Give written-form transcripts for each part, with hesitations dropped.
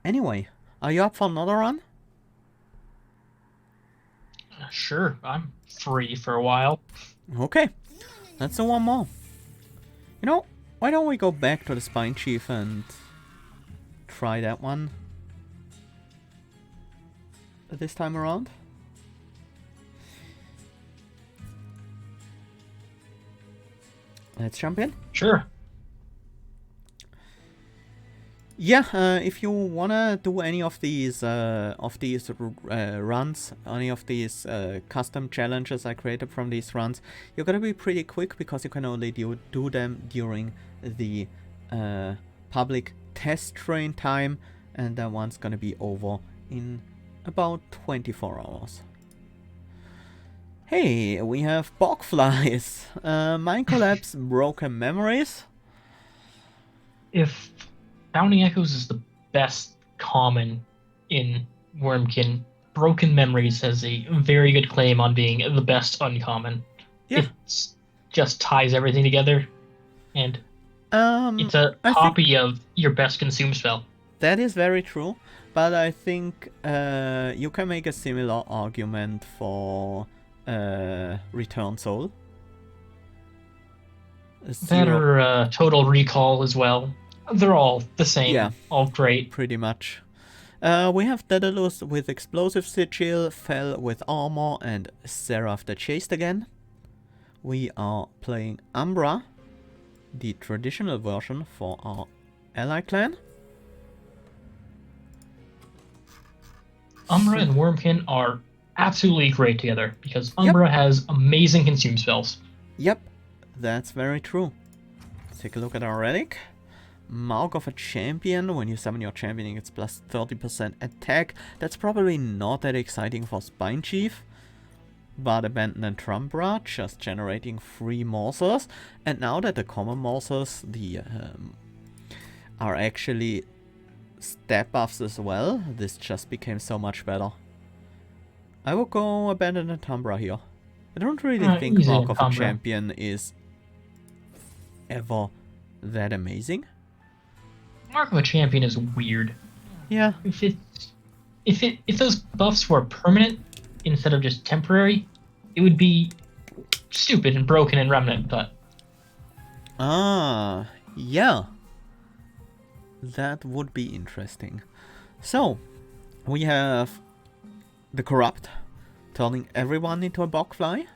Anyway, are you up for another run? Sure, I'm free for a while. Okay, let's do one more. You know, why don't we go back to the Spine Chief and try that one this time around? Let's jump in. Sure. Yeah, if you wanna do any of these runs, any of these custom challenges I created from these runs, you're gonna be pretty quick because you can only do them during the public test train time, and that one's gonna be over in about 24 hours. Hey, we have bog flies, mind collapse, broken memories. If Bounding Echoes is the best common in Wurmkin, Broken Memories has a very good claim on being the best uncommon. Yeah. It just ties everything together, and it's a I think copy of your best consume spell. that is very true, but I think you can make a similar argument for Return Soul. Better Total Recall as well. They're all the same. Yeah. All great. Pretty much. We have Daedalus with Explosive Sigil, Fell with Armor, and Seraph the Chased again. We are playing Umbra, the traditional version for our ally clan. Umbra and Wurmkin are absolutely great together because Umbra has amazing consume spells. Yep, that's very true. Let's take a look at our relic. Mark of a Champion. When you summon your champion, it's plus 30% attack. That's probably not that exciting for Spine Chief. But Abandoned Umbra, just generating 3 morsels. And now that the common morsels are actually stat buffs as well, this just became so much better. I will go Abandoned Umbra here. I don't really think Mark of a Champion is ever that amazing. Mark of a Champion is weird. Yeah. If those buffs were permanent instead of just temporary, it would be stupid and broken and remnant, but yeah. That would be interesting. So, we have the Corrupt turning everyone into a bogfly.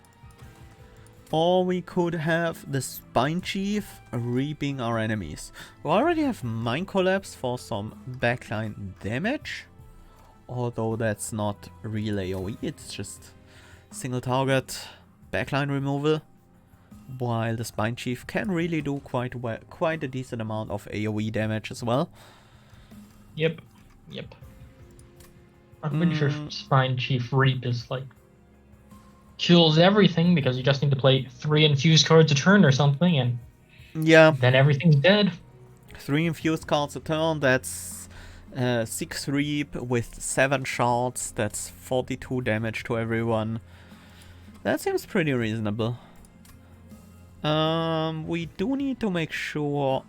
Or we could have the Spine Chief reaping our enemies. We already have Mind Collapse for some backline damage. Although that's not real AoE, it's just single target backline removal. While the Spine Chief can really do quite a decent amount of AoE damage as well. Yep. I'm pretty sure Spine Chief Reap is like kills everything because you just need to play 3 infused cards a turn or something, and yeah, then everything's dead. 3 infused cards a turn, that's 6 Reap with 7 Shards, that's 42 damage to everyone. That seems pretty reasonable. We do need to make sure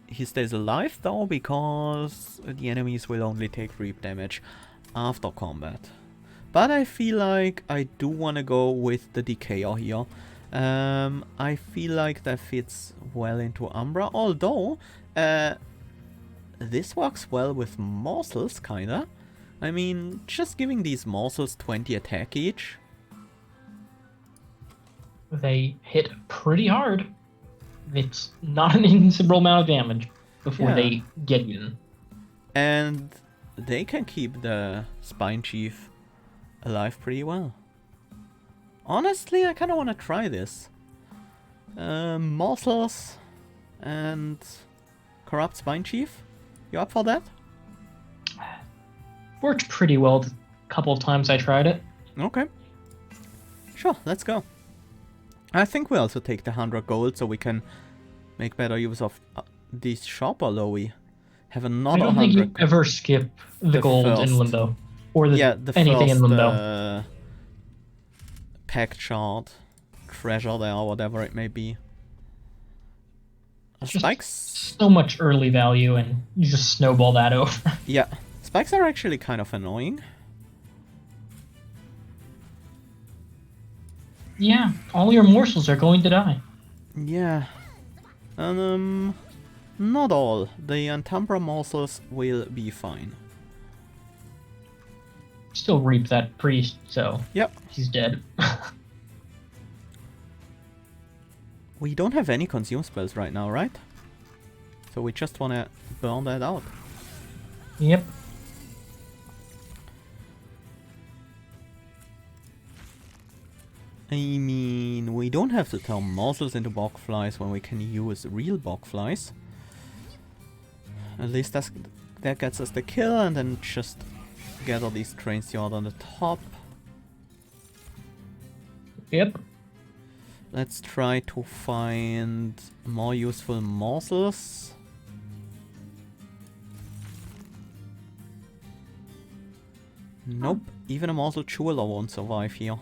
he stays alive though, because the enemies will only take Reap damage after combat. But I feel like I do want to go with the Decayer here. I feel like that fits well into Umbra, although this works well with morsels, kinda. I mean, just giving these morsels 20 attack each. They hit pretty hard. It's not an inconsiderable amount of damage before they get in. And they can keep the Spine Chief alive pretty well. Honestly, I kind of want to try this. Morsels and Corrupt Spine Chief. You up for that? Worked pretty well the couple of times I tried it. Okay. Sure, let's go. I think we also take the 100 gold so we can make better use of this shop, although we have another 100. I don't think you ever skip the gold in Limbo. Or anything in Limbo. Packed shard, treasure there, or whatever it may be. Just Spikes? so much early value, and you just snowball that over. Yeah. Spikes are actually kind of annoying. Yeah, all your morsels are going to die. Yeah. And, not all. The Umbra morsels will be fine. Still reap that priest, so Yep. he's dead. We don't have any consume spells right now, right? So we just wanna burn that out. Yep. I mean, we don't have to turn morsels into bog flies when we can use real bog flies. At least that gets us the kill, and then just gather these trains yard on the top. Yep. Let's try to find more useful morsels. Nope, even a morsel jeweler won't survive here.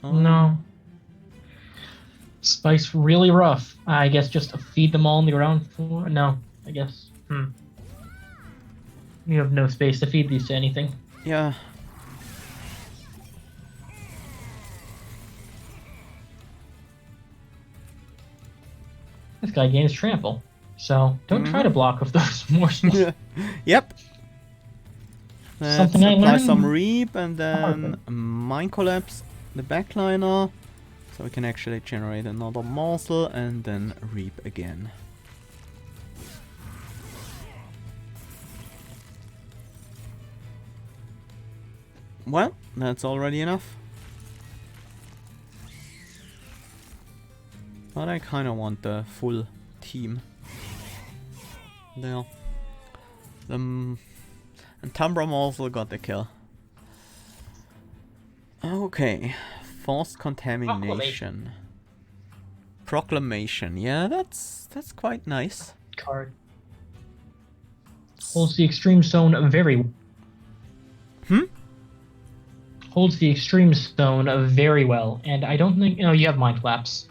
No. Spike's really rough. I guess just feed them all on the ground floor? No, I guess. You have no space to feed these to anything. Yeah. This guy gains trample. So don't try to block with those morsels. Yep. Let's Something I apply learned. some reap and then mine collapse the backliner. So we can actually generate another morsel and then reap again. Well, that's already enough. But I kinda want the full team. There. And Umbra also got the kill. Okay. Forced contamination. Proclamation. Yeah, that's quite nice. Card. Holds the extreme zone very... Holds the extreme zone very well, and I don't think... you have Mind Collapse.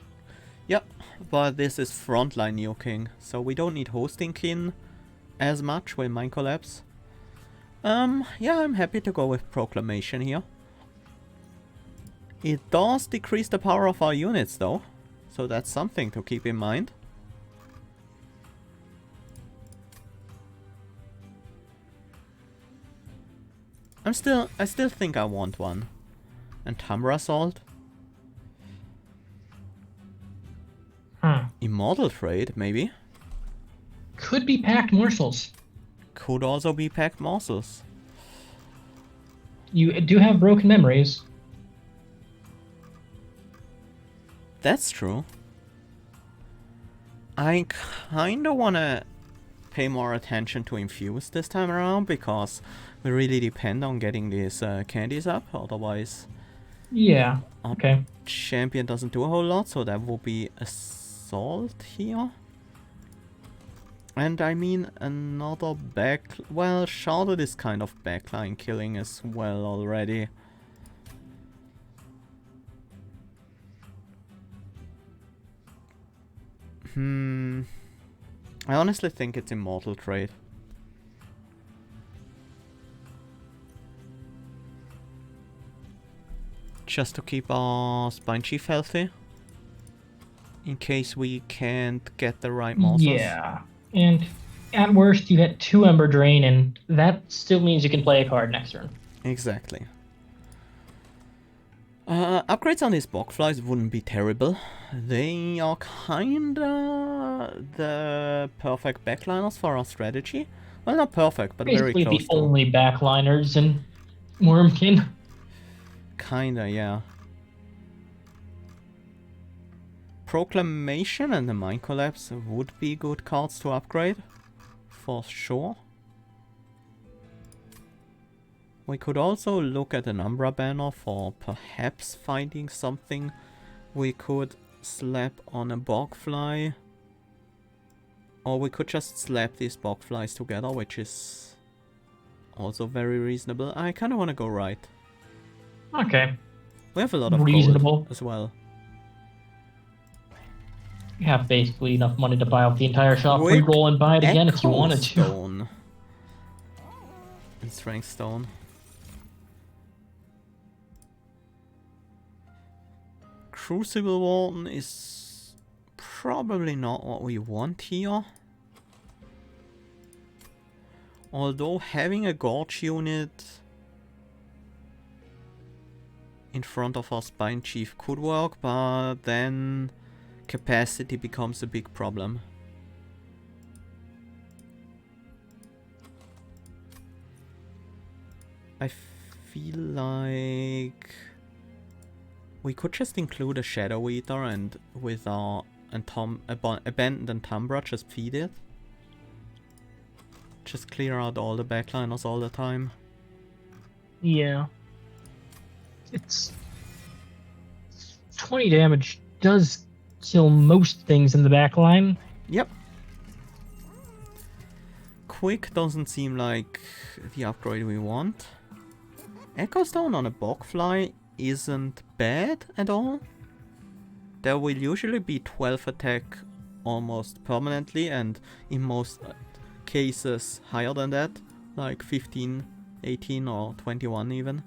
Yep, but this is frontline nuking, so we don't need hosting kin as much with Mind Collapse. Yeah, I'm happy to go with Proclamation here. It does decrease the power of our units though, so that's something to keep in mind. I still think I want one. And Umbra Assault. Immortal Trade, maybe. Could be packed morsels. Could also be packed morsels. You do have broken memories. That's true. I kinda wanna pay more attention to Infuse this time around, because we really depend on getting these candies up, otherwise... Yeah, okay. Champion doesn't do a whole lot, so that will be Assault here. And I mean another back... Well, Sharded is kind of backline killing as well already. I honestly think it's Immortal Trade. Just to keep our Spine Chief healthy. In case we can't get the right morsels. Yeah, and at worst you get 2 Ember Drain, and that still means you can play a card next turn. Exactly. Upgrades on these bog flies wouldn't be terrible. They are kinda the perfect backliners for our strategy. Well, not perfect, but Basically very close the only backliners in Wurmkin. Kinda, yeah. Proclamation and the Mind Collapse would be good cards to upgrade. For sure. We could also look at an Umbra banner for perhaps finding something we could slap on a bogfly. Or we could just slap these bogflies together, which is also very reasonable. I kind of want to go right. Okay. We have a lot of Reasonable gold as well. You have basically enough money to buy out the entire shop, Quick re-roll, and buy it again if you Echo wanted to. Stone. And Strength Stone. Crucible Warden is probably not what we want here. Although having a Gorge unit in front of our Spine Chief could work, but then capacity becomes a big problem. I feel like we could just include a Shadow Eater and with our abandoned Umbra just feed it. Just clear out all the backliners all the time. Yeah. It's 20 damage does kill most things in the backline. Yep. Quick doesn't seem like the upgrade we want. Echo Stone on a Bogfly isn't bad at all. There will usually be 12 attack almost permanently, and in most cases higher than that, like 15, 18 or 21 even.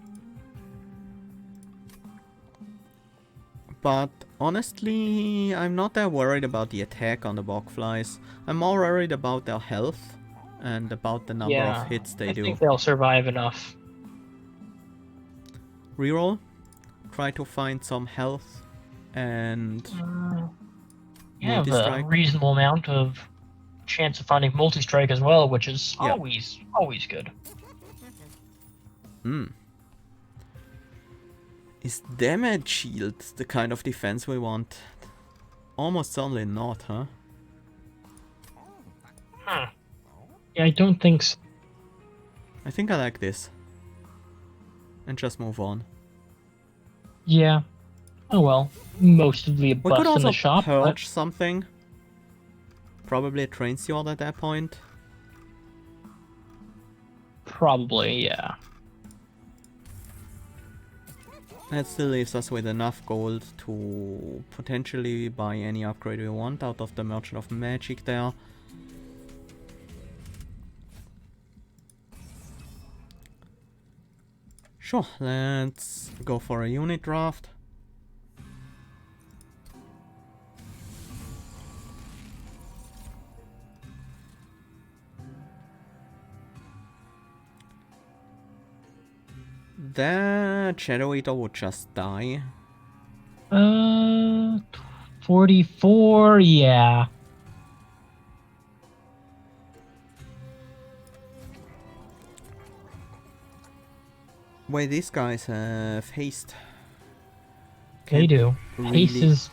But honestly, I'm not that worried about the attack on the Bogflies. I'm more worried about their health and about the number of hits they do. I think they'll survive enough. Reroll. Try to find some health and You have a reasonable amount of chance of finding multi-strike as well, which is always good. Hmm. Is damage shield the kind of defense we want? Almost certainly not, huh? Yeah, I don't think so. I think I like this. And just move on. Yeah. Oh well. Most of the We bust could in also the shop. purge something. Probably a train sword at that point. Probably, yeah. That still leaves us with enough gold to potentially buy any upgrade we want out of the Merchant of Magic there. Sure, let's go for a unit draft. That Shadow Eater would just die. 44, yeah. Wait, these guys have haste. They do. Really... Haste is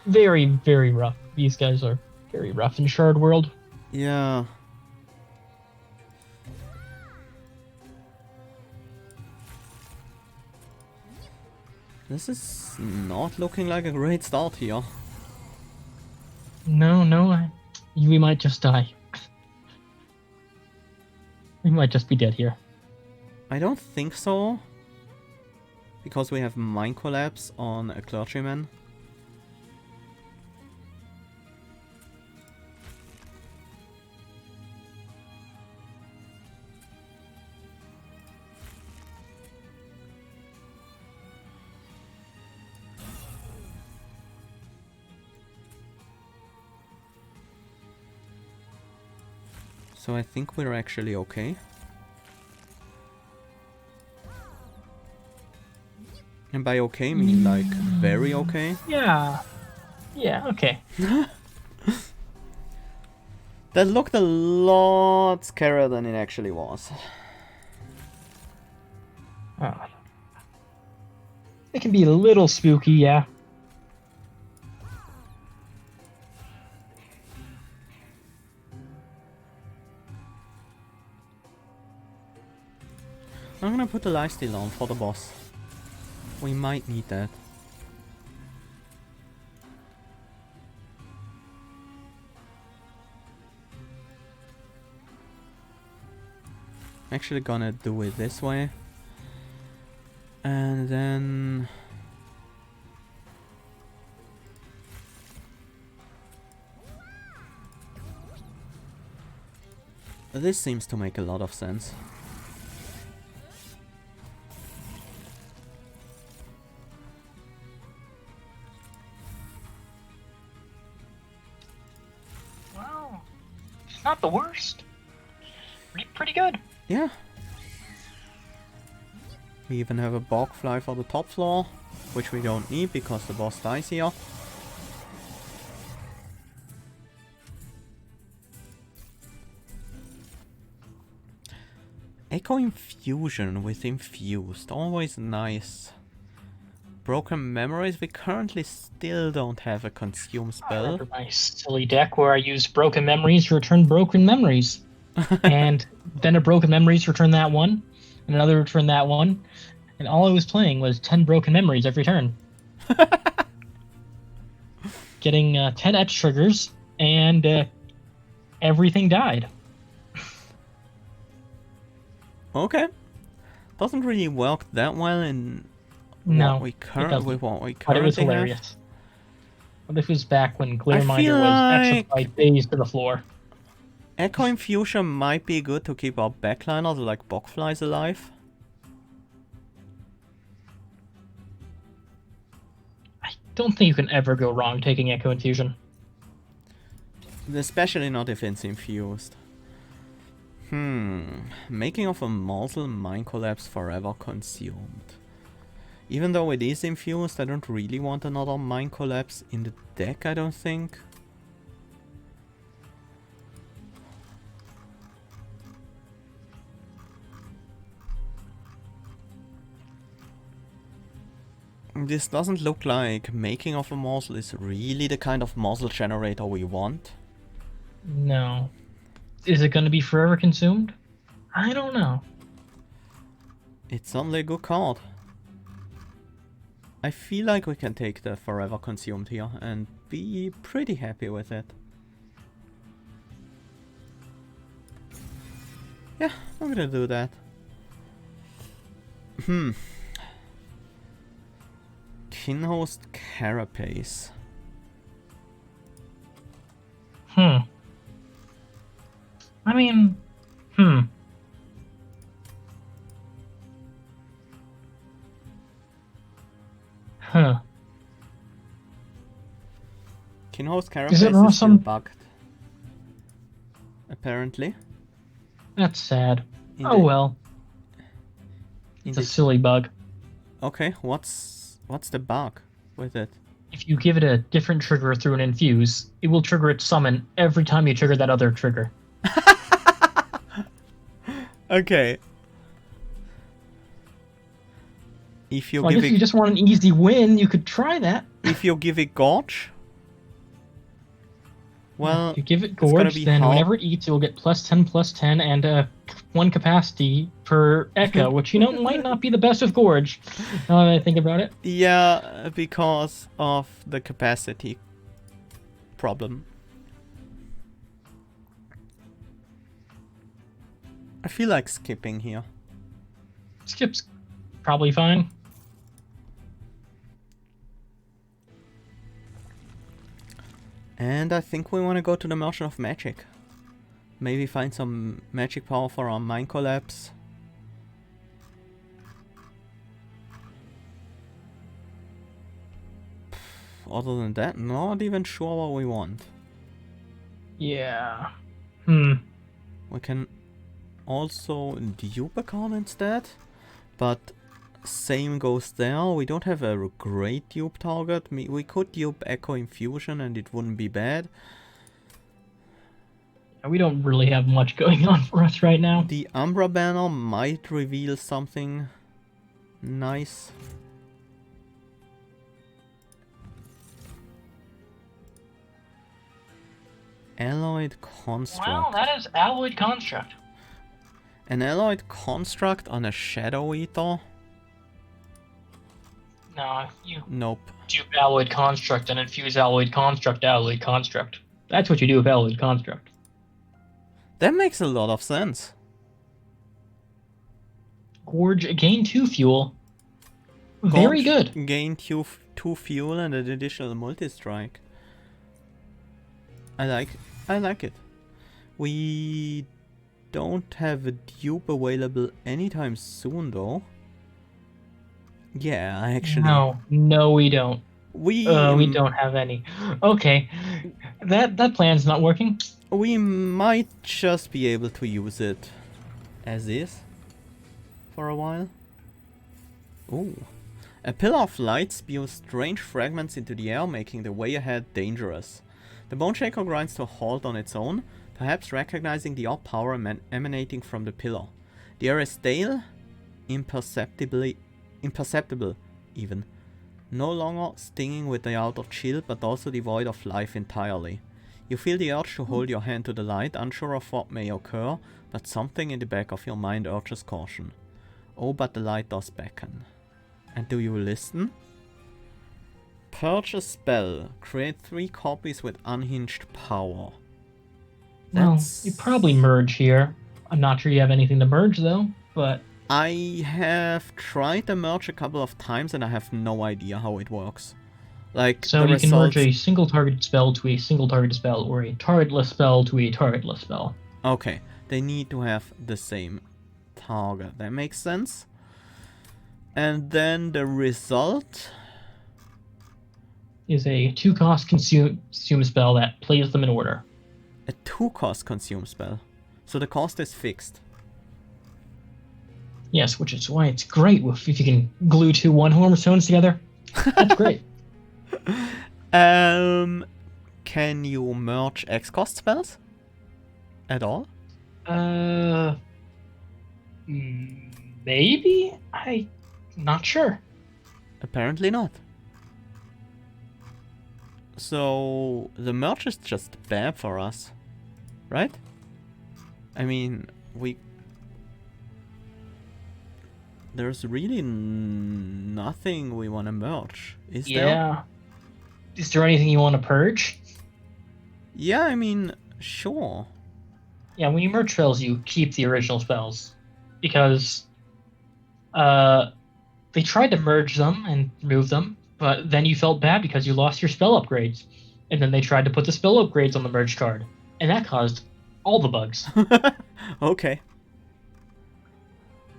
very, very rough. These guys are very rough in Shard World. Yeah. This is not looking like a great start here. No, we might just die. We might just be dead here. I don't think so. Because we have Mind Collapse on a Clergyman. So I think we're actually okay. And by okay, I mean like very okay. Yeah. Yeah, okay. That looked a lot scarier than it actually was. It can be a little spooky, yeah. I'm gonna put the lifesteal on for the boss. We might need that. Actually gonna do it this way. And then... This seems to make a lot of sense. Well, it's not the worst. Pretty good. Yeah. We even have a bog fly for the top floor, which we don't need because the boss dies here. Echo Infusion with Infused, always nice. Broken Memories, we currently still don't have a Consume I spell. remember my silly deck where I used Broken Memories to return Broken Memories. And then a Broken Memories returned that one, and another returned that one, and all I was playing was 10 Broken Memories every turn. Getting 10 etch triggers, and everything died. Okay. Doesn't really work that well in No, what we currently but it was hilarious. have. But this was back when Glare I Miner feel was like exercised days to the floor. Echo Infusion might be good to keep our backliners like bogflies alive. I don't think you can ever go wrong taking Echo Infusion. Especially not if it's infused. Making of a Morsel Mine Collapse forever consumed. Even though it is infused, I don't really want another Mine Collapse in the deck, I don't think. This doesn't look like making of a morsel is really the kind of morsel generator we want. No. Is it going to be forever consumed? I don't know. It's certainly a good card. I feel like we can take the forever consumed here and be pretty happy with it. Yeah, I'm gonna do that. Kinhost Carapace. I mean, Kinhost Carapace Is it is still awesome? bugged. Apparently. That's sad. In Oh the- well. in It's a the- silly bug. Okay, what's the bug with it? If you give it a different trigger through an infuse, it will trigger its summon every time you trigger that other trigger. Okay. If you Well, I give guess if you it, just want an easy win, you could try that. if you give it Gorge, well, If you give it it's gonna Gorge, be then hard. whenever it eats, it will get +10/+10 and 1 capacity per Echo, which, you know, might not be the best with Gorge, now that I think about it. Yeah, because of the capacity problem. I feel like skipping here. Skip's probably fine. And I think we want to go to the Merchant of Magic. Maybe find some magic power for our Mine Collapse. Other than that, not even sure what we want. Yeah. We can also dupe a card instead, but same goes there. We don't have a great dupe target. We could dupe Echo Infusion and it wouldn't be bad. We don't really have much going on for us right now. The Umbra banner might reveal something nice. Alloyed Construct. Well, that is Alloyed Construct. An Alloyed Construct on a Shadow Eater? No, you Nope. dupe Alloyed Construct and infuse Alloyed Construct to Alloyed Construct. That's what you do with Alloyed Construct. That makes a lot of sense. Gorge, gain 2 fuel. Very Gorge good. Gain 2 fuel and an additional multi-strike. I like it. We don't have a dupe available anytime soon, though. Yeah, actually. No, we don't. We don't have any. Okay, that plan's not working. we might just be able to use it as is for a while. Ooh. A pillar of light spews strange fragments into the air, making the way ahead dangerous. The bone shaker grinds to a halt on its own, perhaps recognizing the odd power emanating from the pillar. The air is stale, imperceptible even. No longer stinging with the outer chill, but also devoid of life entirely. You feel the urge to hold your hand to the light, unsure of what may occur, but something in the back of your mind urges caution. Oh, but the light does beckon. And do you listen? Purge a spell. Create 3 copies with unhinged power. Well, you probably merge here. I'm not sure you have anything to merge though, but... I have tried the merge a couple of times and I have no idea how it works. Like, so you can merge a single targeted spell to a single targeted spell, or a targetless spell to a targetless spell. Okay, they need to have the same target. That makes sense. And then the result is a 2-cost consume spell that plays them in order. A 2-cost consume spell. So the cost is fixed. Yes, which is why it's great if you can glue 2 one-horn stones together. That's great. Can you merge X-cost spells? At all? Maybe? I'm not sure. Apparently not. So the merge is just bad for us, right? I mean, there's really nothing we want to merge, is there? Yeah. Is there anything you want to purge? Yeah, I mean, sure. Yeah, when you merge spells, you keep the original spells. Because they tried to merge them and remove them, but then you felt bad because you lost your spell upgrades. And then they tried to put the spell upgrades on the merge card. And that caused all the bugs. Okay.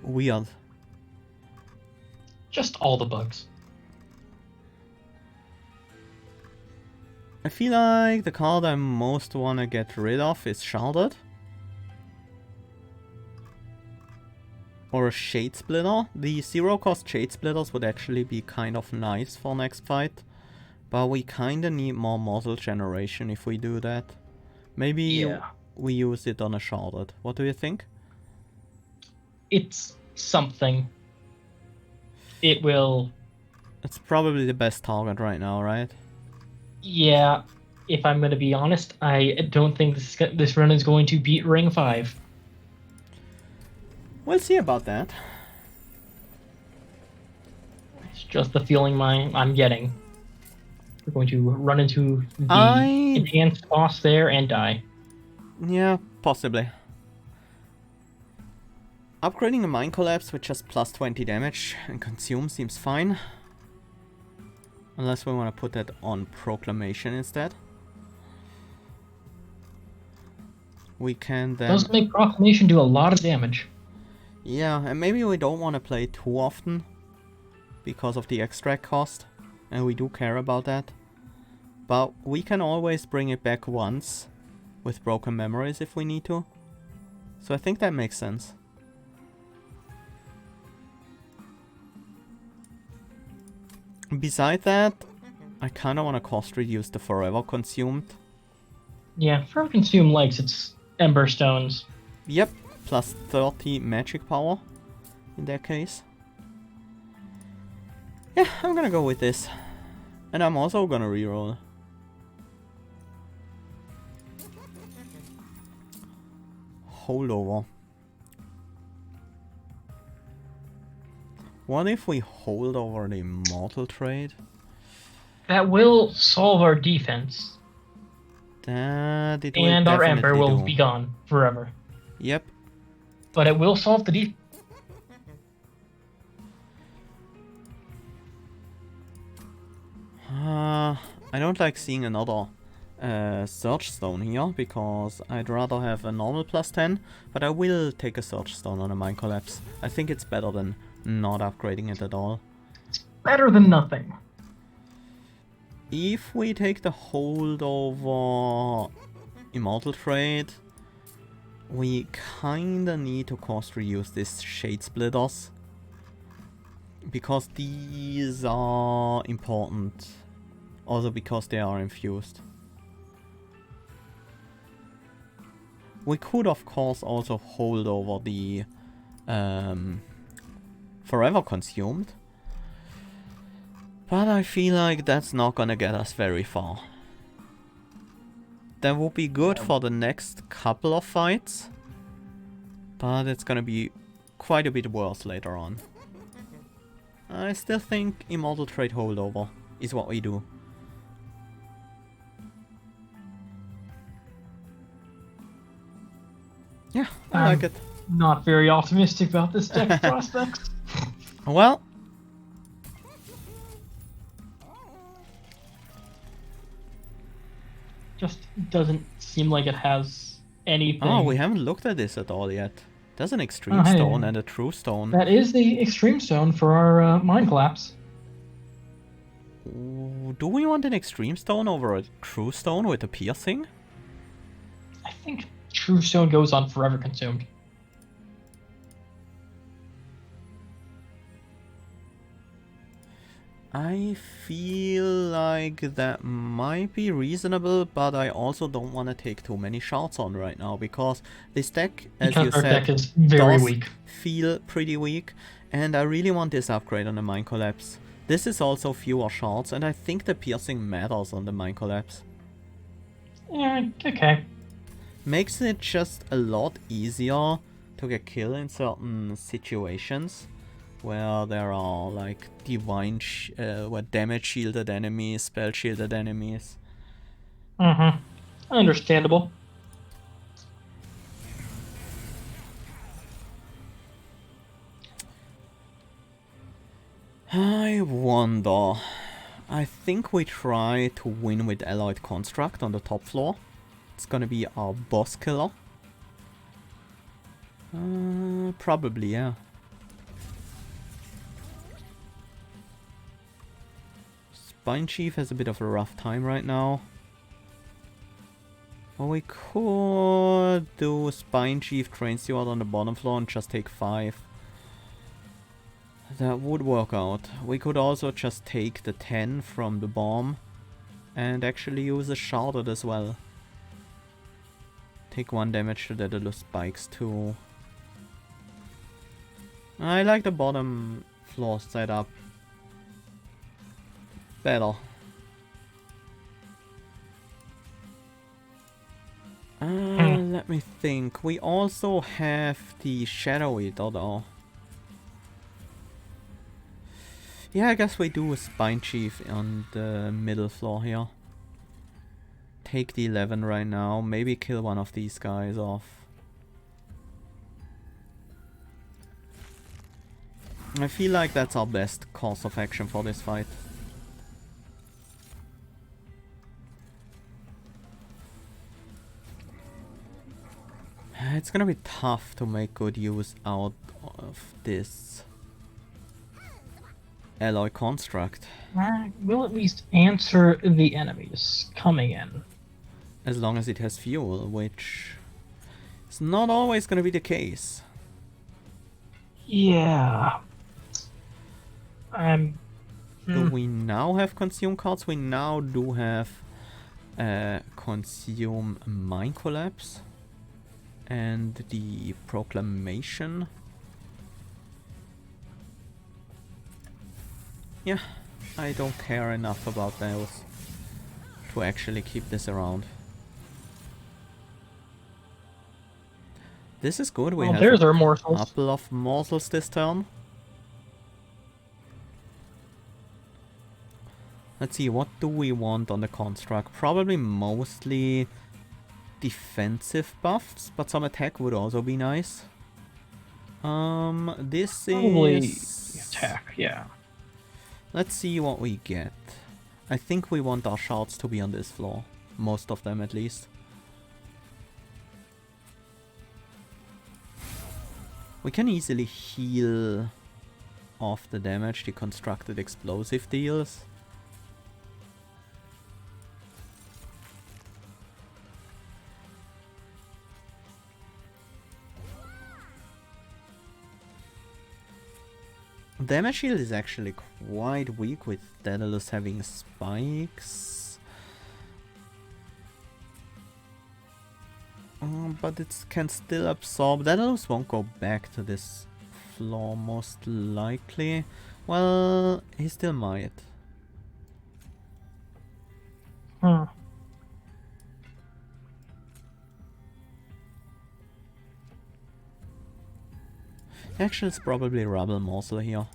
Weird. Just all the bugs. I feel like the card I most want to get rid of is Shards. Or a Shade Splitter. The 0-cost Shade Splitters would actually be kind of nice for next fight. But we kinda need more model generation if we do that. Maybe we use it on a Sharded. What do you think? It's something. It will... It's probably the best target right now, right? Yeah, if I'm going to be honest, I don't think this run is going to beat Ring 5. We'll see about that. It's just the feeling I'm getting. We're going to run into the enhanced boss there and die. Yeah, possibly. Upgrading the Mind Collapse with just plus 20 damage and consume seems fine. Unless we want to put that on Proclamation instead. We can then... Does make Proclamation do a lot of damage. Yeah, and maybe we don't want to play too often because of the extract cost, and we do care about that. But we can always bring it back once with Broken Memories if we need to. So I think that makes sense. Beside that, I kind of want to cost reduce the Forever Consumed. Yeah, Forever Consumed likes its Ember Stones. Yep, plus 30 magic power in that case. Yeah, I'm gonna go with this. And I'm also gonna reroll. Holdover. What if we hold over the Immortal Trade? That will solve our defense. That it will and our definitely Ember will do. be gone forever. Yep. But it will solve the defense. I don't like seeing another Search Stone here, because I'd rather have a normal +10, but I will take a Search Stone on a Mind Collapse. I think it's better than not upgrading it at all. Better than nothing. If we take the holdover Immortal Trade, we kinda need to cost reuse these Shade Splitters, because these are important, also because they are infused. We could of course also hold over the Forever Consumed, but I feel like that's not gonna get us very far. That would be good for the next couple of fights, but it's gonna be quite a bit worse later on. I still think Immortal Trade holdover is what we do. Yeah, I like it. Not very optimistic about this deck's prospects. Well, Just doesn't seem like it has anything. oh, we haven't looked at this at all yet. There's an Extreme Oh, hey. Stone and a True Stone. That is the Extreme Stone for our Mind Collapse. Do we want an Extreme Stone over a True Stone with a piercing? I think True Stone goes on Forever Consumed. I feel like that might be reasonable, but I also don't want to take too many shards on right now, because this deck, as Because you our said, deck is very does weak. feel pretty weak, and I really want this upgrade on the Mind Collapse. This is also fewer shards, and I think the piercing matters on the Mind Collapse. Yeah, okay. Makes it just a lot easier to get killed in certain situations where there are like divine, where damage shielded enemies, spell shielded enemies. Understandable. I wonder. I think we try to win with Alloyed Construct on the top floor. It's gonna be our boss killer. Probably, yeah. Spine Chief has a bit of a rough time right now. Or we could do Spine Chief, Train Steward on the bottom floor and just take 5. That would work out. We could also just take the 10 from the bomb and actually use a Sharded as well. Take 1 damage to Daedalus Spikes too. I like the bottom floor setup better. Let me think. We also have the Shadow Eater though. Yeah, I guess we do a Spine Chief on the middle floor here. Take the 11 right now. Maybe kill one of these guys off. I feel like that's our best course of action for this fight. It's gonna be tough to make good use out of this alloy construct. We'll at least answer the enemies coming in. As long as it has fuel, which is not always gonna be the case. Yeah. Do we now have consume cards? We now do have consume Mind Collapse and the Proclamation. Yeah, I don't care enough about those to actually keep this around. This is good. We have there's a our morsels. couple of morsels this turn. Let's see, what do we want on the construct? Probably mostly defensive buffs, but some attack would also be nice. This Probably is attack, yeah. Let's see what we get. I think we want our shards to be on this floor. Most of them, at least. We can easily heal off the damage the constructed explosive deals. Damage shield is actually quite weak with Daedalus having spikes. But it can still absorb. Daedalus won't go back to this floor most likely. Well, he still might. Actually, it's probably Rubble Morsel here.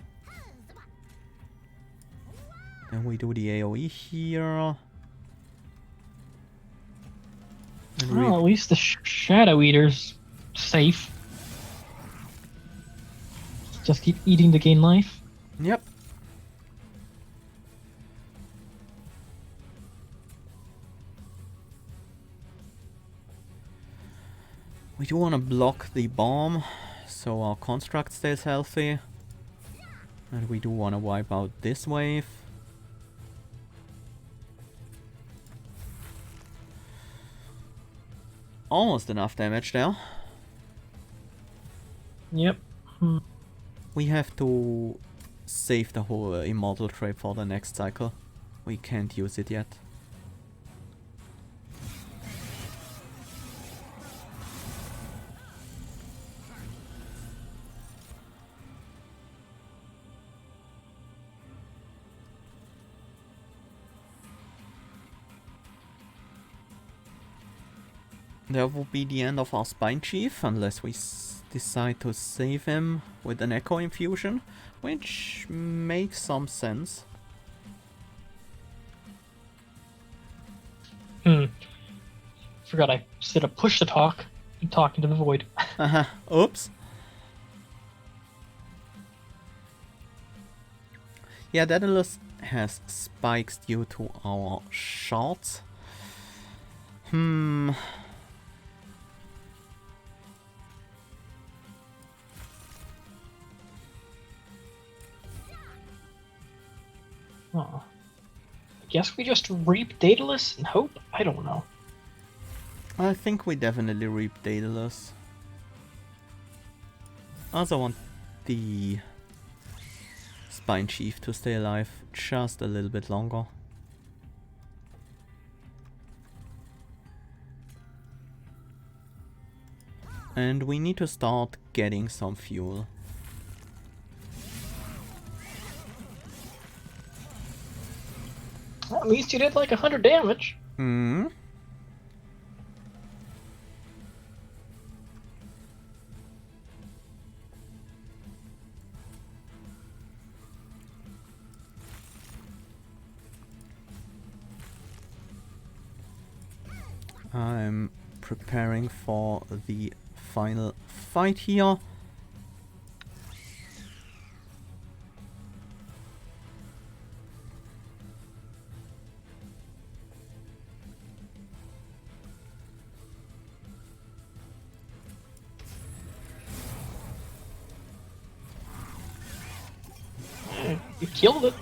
And we do the AoE here. Well, at least the Shadow Eater's safe. Just keep eating to gain life. Yep. We do want to block the bomb, so our construct stays healthy. And we do want to wipe out this wave. Almost enough damage there. Yep. We have to save the whole immortal trait for the next cycle. We can't use it yet. That will be the end of our Spine Chief, unless we decide to save him with an Echo Infusion, which makes some sense. Forgot I said a push to talk and talk into the void. Oops. Yeah, Daedalus has spikes due to our Shards. I guess we just reap Daedalus and hope? I don't know. I think we definitely reap Daedalus. I also want the Spine Chief to stay alive just a little bit longer. And we need to start getting some fuel. Well, at least you did like 100 damage. I'm preparing for the final fight here. You killed it.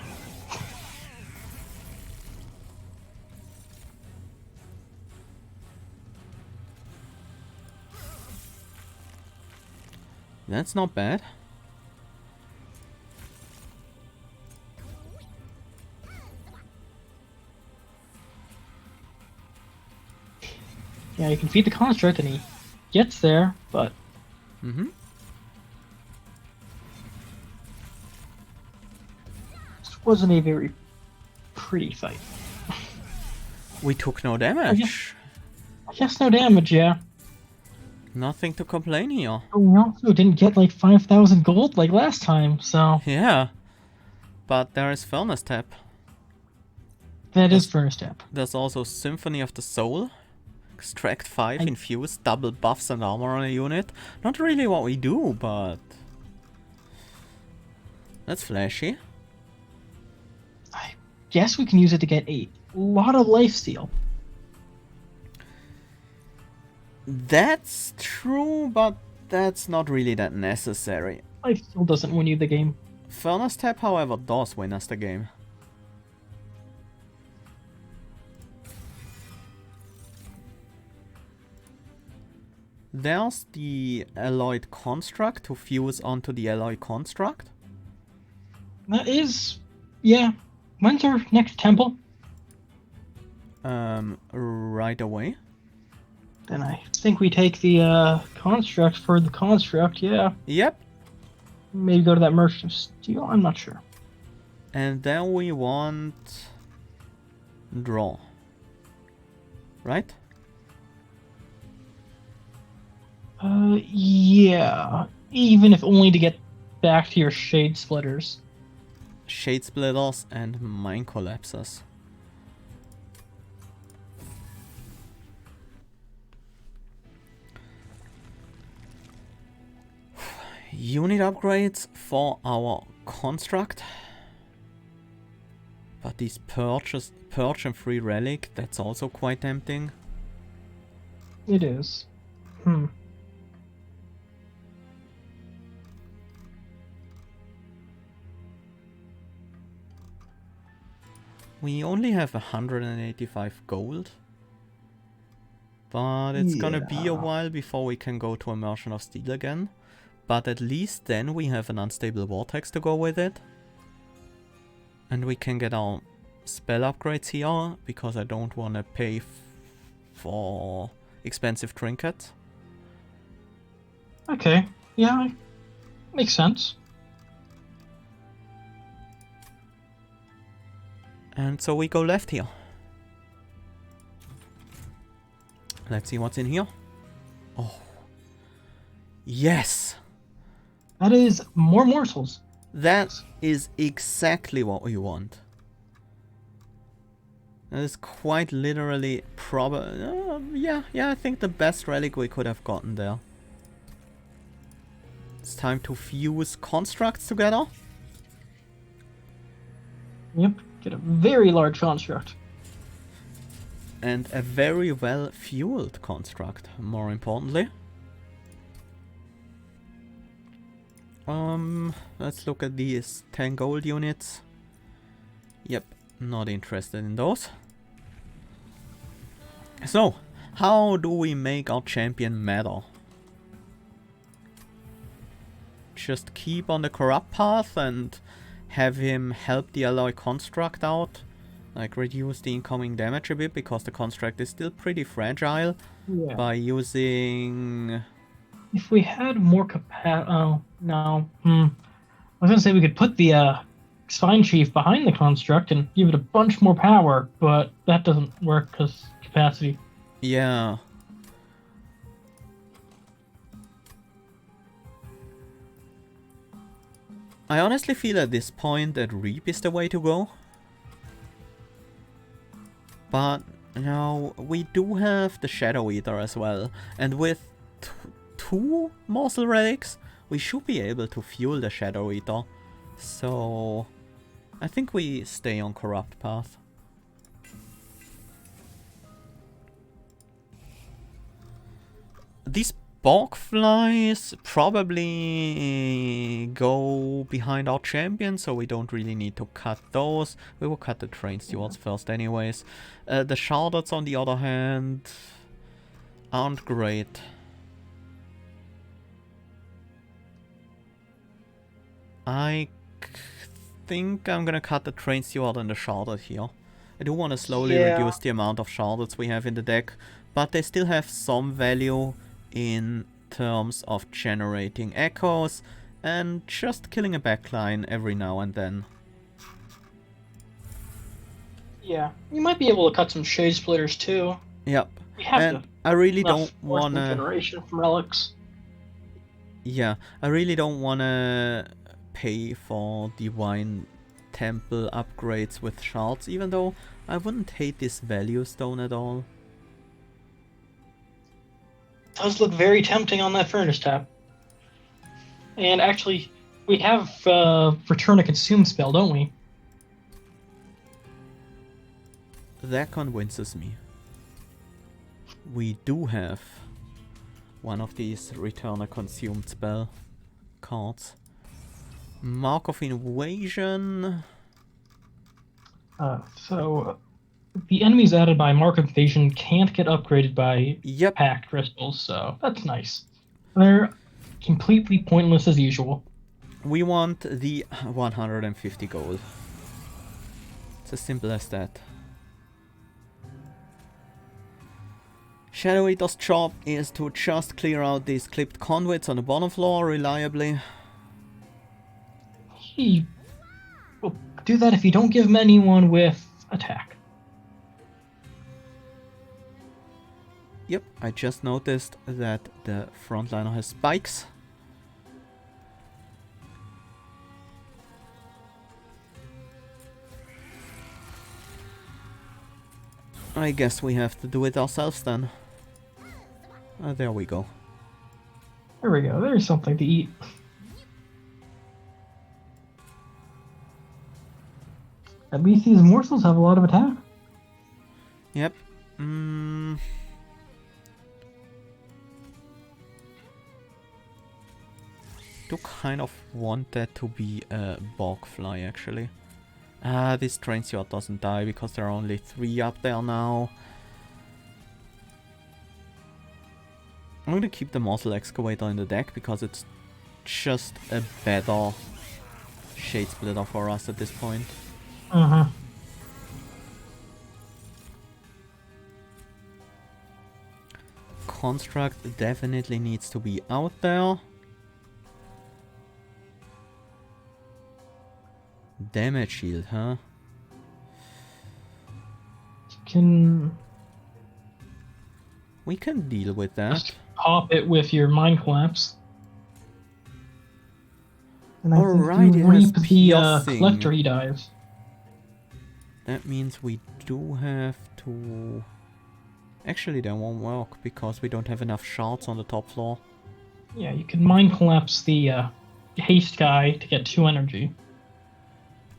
That's not bad. Yeah, you can feed the construct and he gets there, but... This wasn't a very pretty fight. We took no damage. I guess no damage, yeah. Nothing to complain here. We also didn't get like 5,000 gold like last time, so... Yeah. But there is Furnace Tap. That is first step. There's also Symphony of the Soul. Extract 5, infuse, double buffs and armor on a unit. Not really what we do, but... That's flashy. I guess we can use it to get a lot of lifesteal. That's true, but that's not really that necessary. Life still doesn't win you the game. Furnace Tap, however, does win us the game. There's the Alloyed Construct to fuse onto the Alloy Construct. That is... yeah. When's our next temple? Right away. Then I think we take the construct for the construct, yeah. Yep. Maybe go to that Merchant of Steel, I'm not sure. And then we want... draw. Right? Yeah. Even if only to get back to your Shade Splitters. Shade Splitters and Mine Collapsers. Unit upgrades for our construct. But these Purge and Free Relic, that's also quite tempting. It is. We only have 185 gold. But it's gonna be a while before we can go to a Merchant of Steel again. But at least then we have an Unstable Vortex to go with it. And we can get our spell upgrades here, because I don't want to pay for expensive trinkets. Okay, yeah, makes sense. And so we go left here. Let's see what's in here. Oh. Yes! That is more morsels. That is exactly what we want. That is quite literally yeah, I think the best relic we could have gotten there. It's time to fuse constructs together. Yep, get a very large construct. And a very well fueled construct, more importantly. Let's look at these 10 gold units. Yep, not interested in those. So, how do we make our champion matter? Just keep on the corrupt path and have him help the alloy construct out. Like reduce the incoming damage a bit, because the construct is still pretty fragile. Yeah. By using... If we had more capacity... oh, no. I was gonna say we could put the Spine Chief behind the construct and give it a bunch more power, but that doesn't work because capacity. Yeah. I honestly feel at this point that Reap is the way to go. But, no, we do have the Shadow Eater as well. And with two Morsel Relics, we should be able to fuel the Shadow Eater. So, I think we stay on Corrupt path. These Bogflies probably go behind our champion, so we don't really need to cut those. We will cut the Train Stewards first anyways. The Shards, on the other hand, aren't great. I think I'm gonna cut the Train Steward and the Sharded here. I do want to slowly reduce the amount of Shardeds we have in the deck, but they still have some value in terms of generating echoes and just killing a backline every now and then. Yeah, you might be able to cut some Shade Splitters too. Yep. We have and I really don't want to... generation from relics. Yeah, I really don't want to pay for Divine Temple upgrades with Shards, even though I wouldn't hate this Value Stone at all. Does look very tempting on that Furnace tab. And actually, we have Return a Consume spell, don't we? That convinces me. We do have one of these return a consumed spell cards. Mark of Invasion. So the enemies added by Mark of Invasion can't get upgraded by Yep. packed crystals, so that's nice. They're completely pointless as usual. We want the 150 gold. It's as simple as that. Shadow Eater's job is to just clear out these clipped conduits on the bottom floor reliably. He will do that if you don't give him anyone with attack. Yep, I just noticed that the frontliner has spikes. I guess we have to do it ourselves then. There we go. There we go. There's something to eat. At least these morsels have a lot of attack. Yep. Do kind of want that to be a bog fly actually. This train yacht doesn't die because there are only 3 up there now. I'm gonna keep the muzzle excavator in the deck because it's just a better shade splitter for us at this point. Construct definitely needs to be out there. Damage shield, huh? We can deal with that. Just pop it with your mind collapse. And I Alright, think you reap the collector he dives. That means we do have to... Actually, that won't work because we don't have enough shards on the top floor. Yeah, you can mind collapse the haste guy to get 2 energy.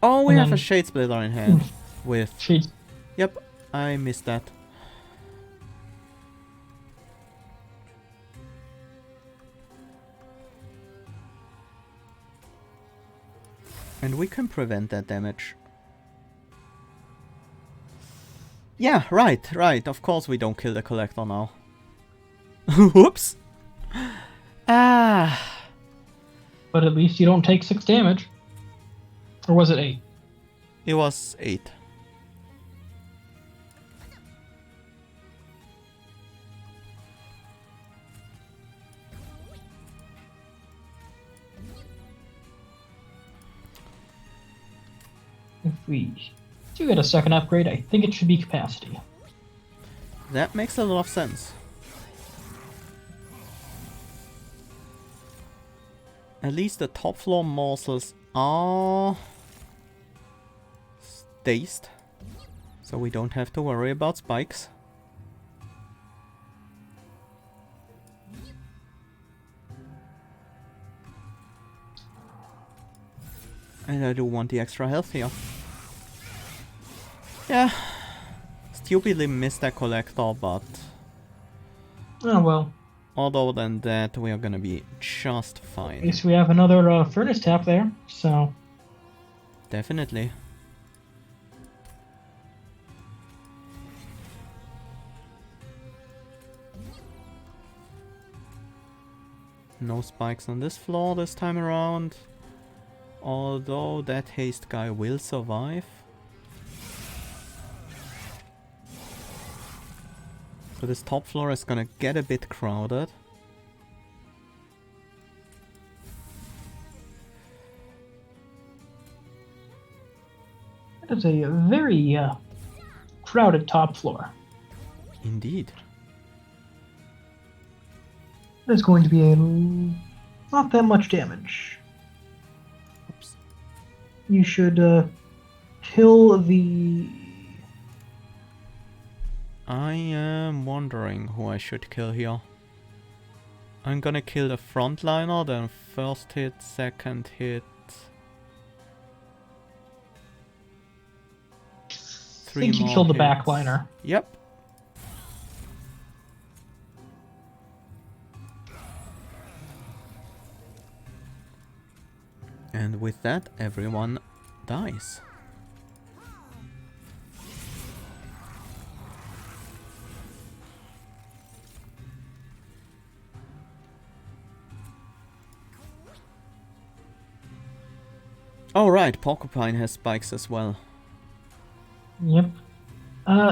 Oh, we have a shade splitter in hand with... Shades. Yep, I missed that. And we can prevent that damage. Yeah, right. Of course we don't kill the collector now. Whoops. Ah. But at least you don't take 6 damage. Or was it 8? It was 8. If we do get a second upgrade, I think it should be capacity. That makes a lot of sense. At least the top floor morsels are dazed, so we don't have to worry about spikes. And I do want the extra health here. Yeah, stupidly missed that collector, but... Oh well. Other than that, we are gonna be just fine. At least we have another furnace tap there, so... Definitely. No spikes on this floor this time around. Although that haste guy will survive. So this top floor is gonna get a bit crowded. That is a very crowded top floor. Indeed. There's going to be not that much damage. Oops. You should kill the... I am wondering who I should kill here. I'm gonna kill the frontliner, then first hit, second hit. I think you killed the backliner. Yep. And with that, everyone dies. Oh right, Porcupine has spikes as well. Yep.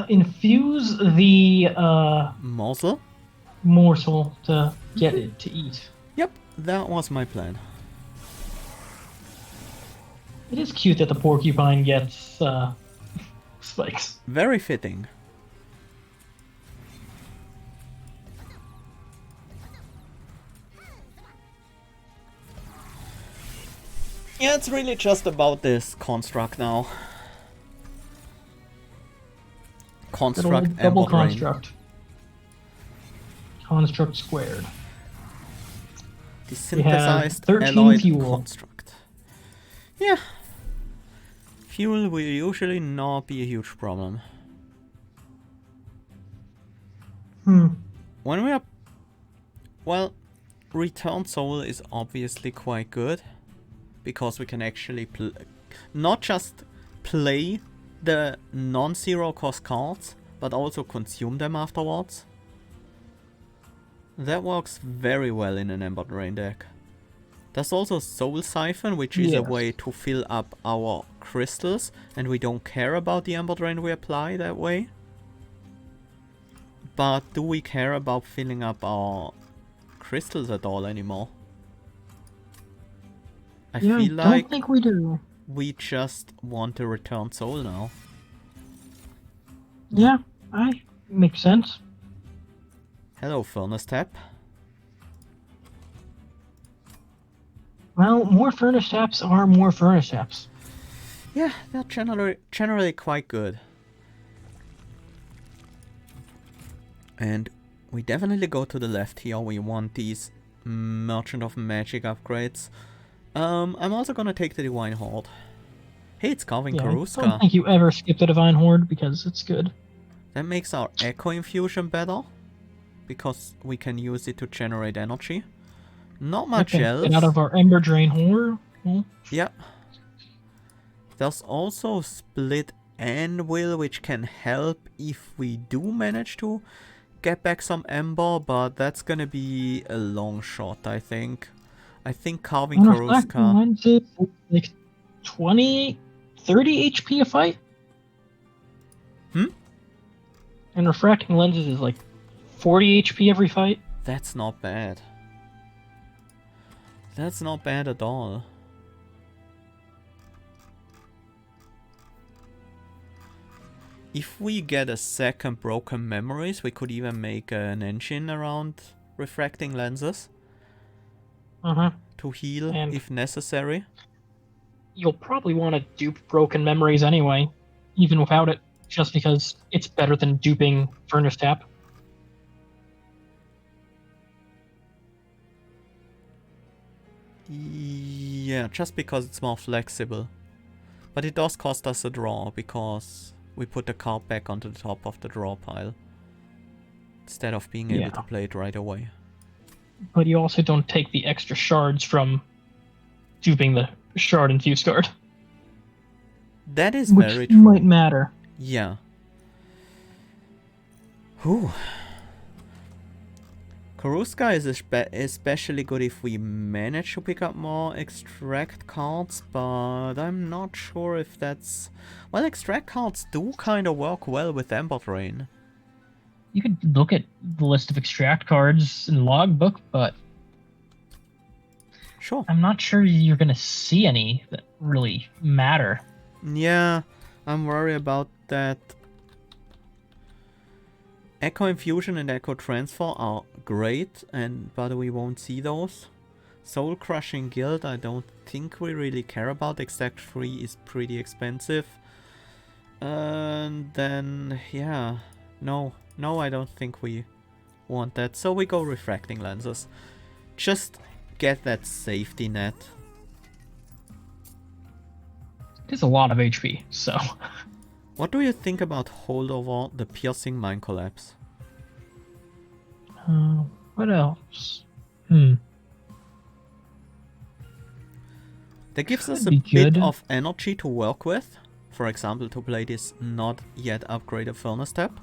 Infuse the Morsel? morsel to get it to eat. Yep, that was my plan. It is cute that the porcupine gets spikes. Very fitting. Yeah, it's really just about this construct now. Construct Double Ember Drain. construct. Construct squared. The synthesized 13 alloyed fuel. construct. Yeah. Fuel will usually not be a huge problem. When we are... Well, Return Soul is obviously quite good. Because we can actually not just play the non-zero cost cards, but also consume them afterwards. That works very well in an Ember Drain deck. There's also Soul Siphon, which is a way to fill up our crystals, and we don't care about the Ember Drain we apply that way. But do we care about filling up our crystals at all anymore? I feel like don't think we do. We just want to return soul now. Yeah, makes sense. Hello, Furnace Tap. Well, more furnace taps are more furnace taps. Yeah, they're generally quite good. And we definitely go to the left here. We want these Merchant of Magic upgrades. I'm also gonna take the Divine Horde. Hey, it's Carving Karuska. I don't think you ever skip the Divine Horde because it's good. That makes our Echo Infusion better. Because we can use it to generate energy. Not much else. Get out of our Ember Drain Horde. Yeah. There's also Split Anvil, which can help if we do manage to get back some Ember, but that's gonna be a long shot, I think. I think Carving Karuska... like 20, 30 HP a fight? And Refracting Lenses is like 40 HP every fight? That's not bad. That's not bad at all. If we get a second Broken Memories, we could even make an engine around Refracting Lenses. To heal and if necessary. You'll probably want to dupe Broken Memories anyway, even without it, just because it's better than duping Furnace Tap. Yeah, just because it's more flexible. But it does cost us a draw, because we put the card back onto the top of the draw pile. Instead of being able to play it right away. But you also don't take the extra shards from duping the Shard Infused card. That is very true. Which might matter. Yeah. Whew. Karuska is especially good if we manage to pick up more extract cards, but I'm not sure if that's... Well, extract cards do kind of work well with Ember Drain. You could look at the list of extract cards in Logbook, but... Sure. I'm not sure you're going to see any that really matter. Yeah, I'm worried about that. Echo Infusion and Echo Transfer are great, but we won't see those. Soul Crushing Guild, I don't think we really care about. Exact 3 is pretty expensive. And then, yeah, no, I don't think we want that. So we go Refracting Lenses. Just get that safety net. It is a lot of HP, so... What do you think about Holdover, the Piercing Mind Collapse? What else? That gives us a Be bit good. of energy to work with. For example, to play this not yet upgraded furnace tab.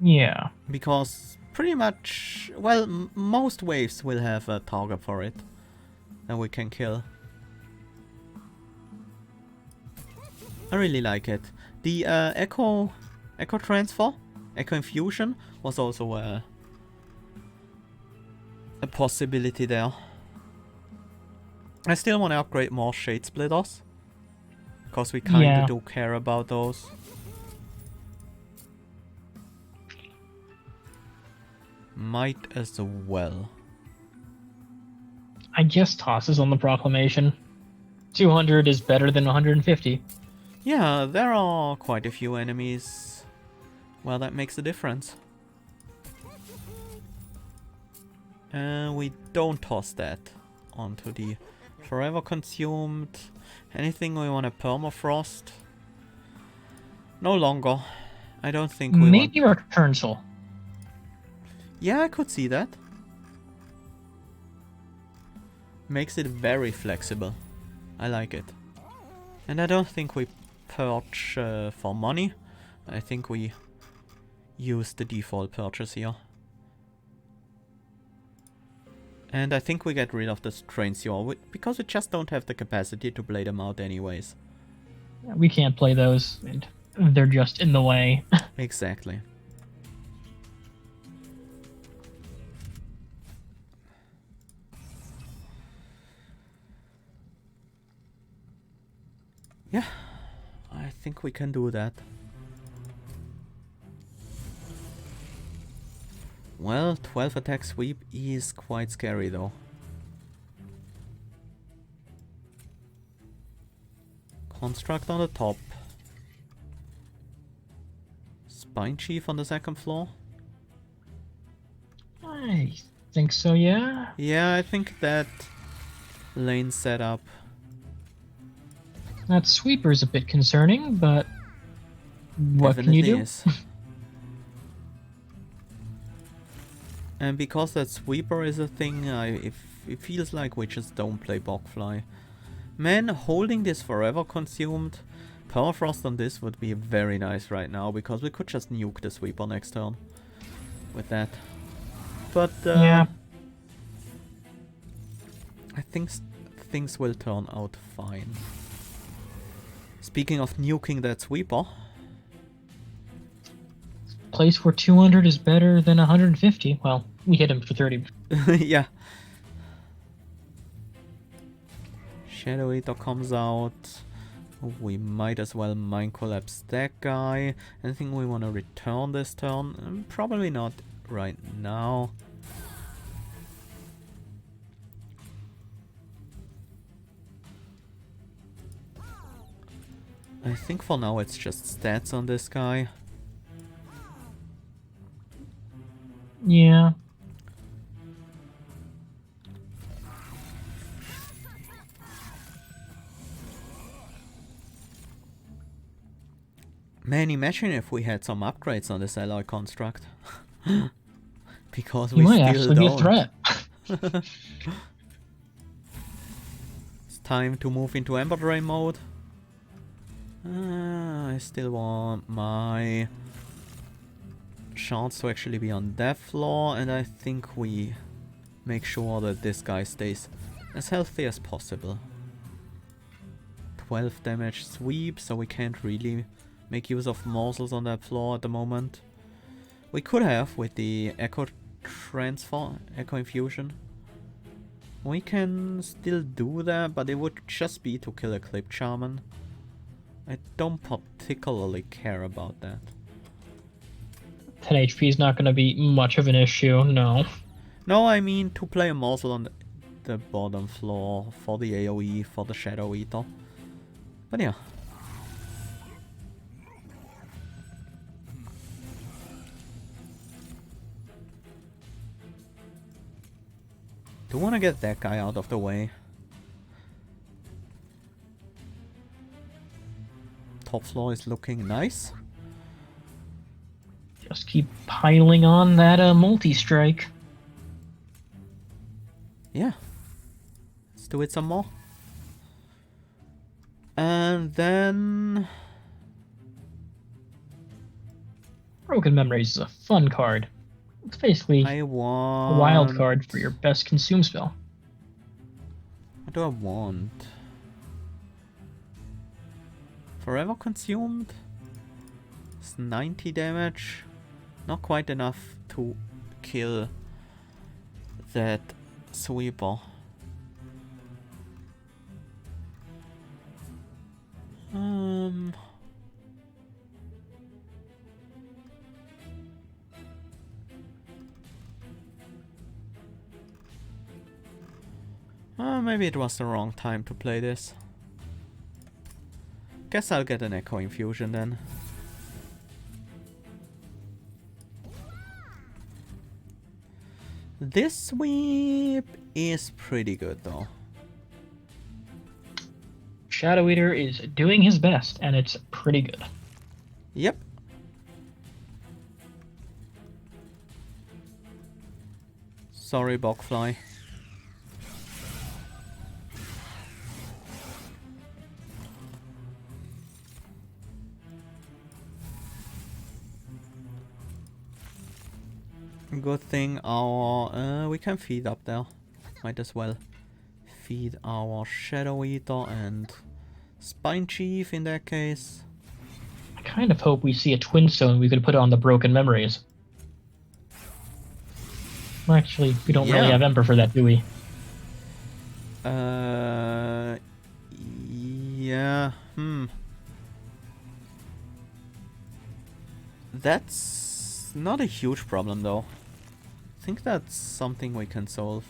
Yeah. Because pretty much, well, most waves will have a target for it that we can kill. I really like it. The Echo Transfer, Echo Infusion was also a possibility there. I still want to upgrade more Shade Splitters, because we kinda Yeah. do care about those. Might as well. I guess tosses on the proclamation. 200 is better than 150. Yeah, there are quite a few enemies. Well, that makes a difference. We don't toss that onto the Forever Consumed. Anything we want to permafrost? No longer. I don't think we Maybe want... Return Soul. Yeah, I could see that. Makes it very flexible. I like it. And I don't think we purge for money. I think we use the default purchase here. And I think we get rid of the Strain Sewer, because we just don't have the capacity to play them out anyways. We can't play those, and they're just in the way. Exactly. Yeah, I think we can do that. Well, 12 attack sweep is quite scary though. Construct on the top. Spine Chief on the second floor. I think so, yeah. Yeah, I think that lane setup. That sweeper's a bit concerning, but what can you do? Is. And because that sweeper is a thing, it feels like we just don't play Bogfly. Man, holding this forever consumed. Permafrost on this would be very nice right now, because we could just nuke the sweeper next turn with that. But Yeah. I think things will turn out fine. Speaking of nuking that sweeper. Place where 200 is better than 150. Well, we hit him for 30. Yeah. Shadow Eater comes out. We might as well Mind Collapse that guy. Anything we want to return this turn? Probably not right now. I think for now it's just stats on this guy. Yeah. Man, imagine if we had some upgrades on this alloy construct. Because He we might still actually don't. be a threat. It's time to move into Ember Drain mode. I still want my Shards to actually be on that floor, and I think we make sure that this guy stays as healthy as possible. 12 damage sweep, so we can't really make use of morsels on that floor at the moment. We could have with the Echo Transfer, Echo Infusion. We can still do that, but it would just be to kill a Clip Shaman. I don't particularly care about that. 10 HP is not going to be much of an issue, no. No, I mean to play a morsel on the bottom floor for the AoE, for the Shadow Eater. But yeah. Do want to get that guy out of the way. Top floor is looking nice. Just keep piling on that multi-strike. Yeah. Let's do it some more. And then... Broken Memories is a fun card. It's basically I a want... wild card for your best consume spell. What do I want? Forever consumed? It's 90 damage. Not quite enough to kill that sweeper. Maybe it was the wrong time to play this. Guess I'll get an Echo Infusion then. This sweep is pretty good though. Shadow Eater is doing his best, and it's pretty good. Yep. Sorry, Bogfly. Good thing our... we can feed up there. Might as well feed our Shadow Eater and Spine Chief in that case. I kind of hope we see a Twin Stone we could put on the Broken Memories. Well, actually, we don't really have Ember for that, do we? Yeah, That's not a huge problem though. I think that's something we can solve.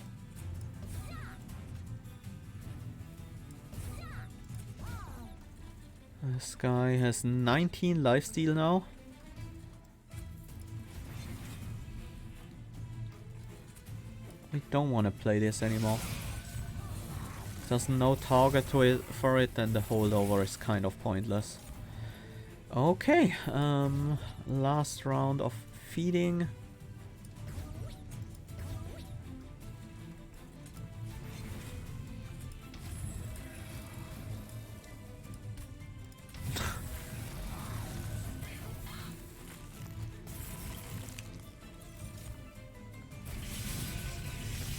This guy has 19 lifesteal now. We don't want to play this anymore. If there's no target to it for it, then the holdover is kind of pointless. Okay, last round of feeding.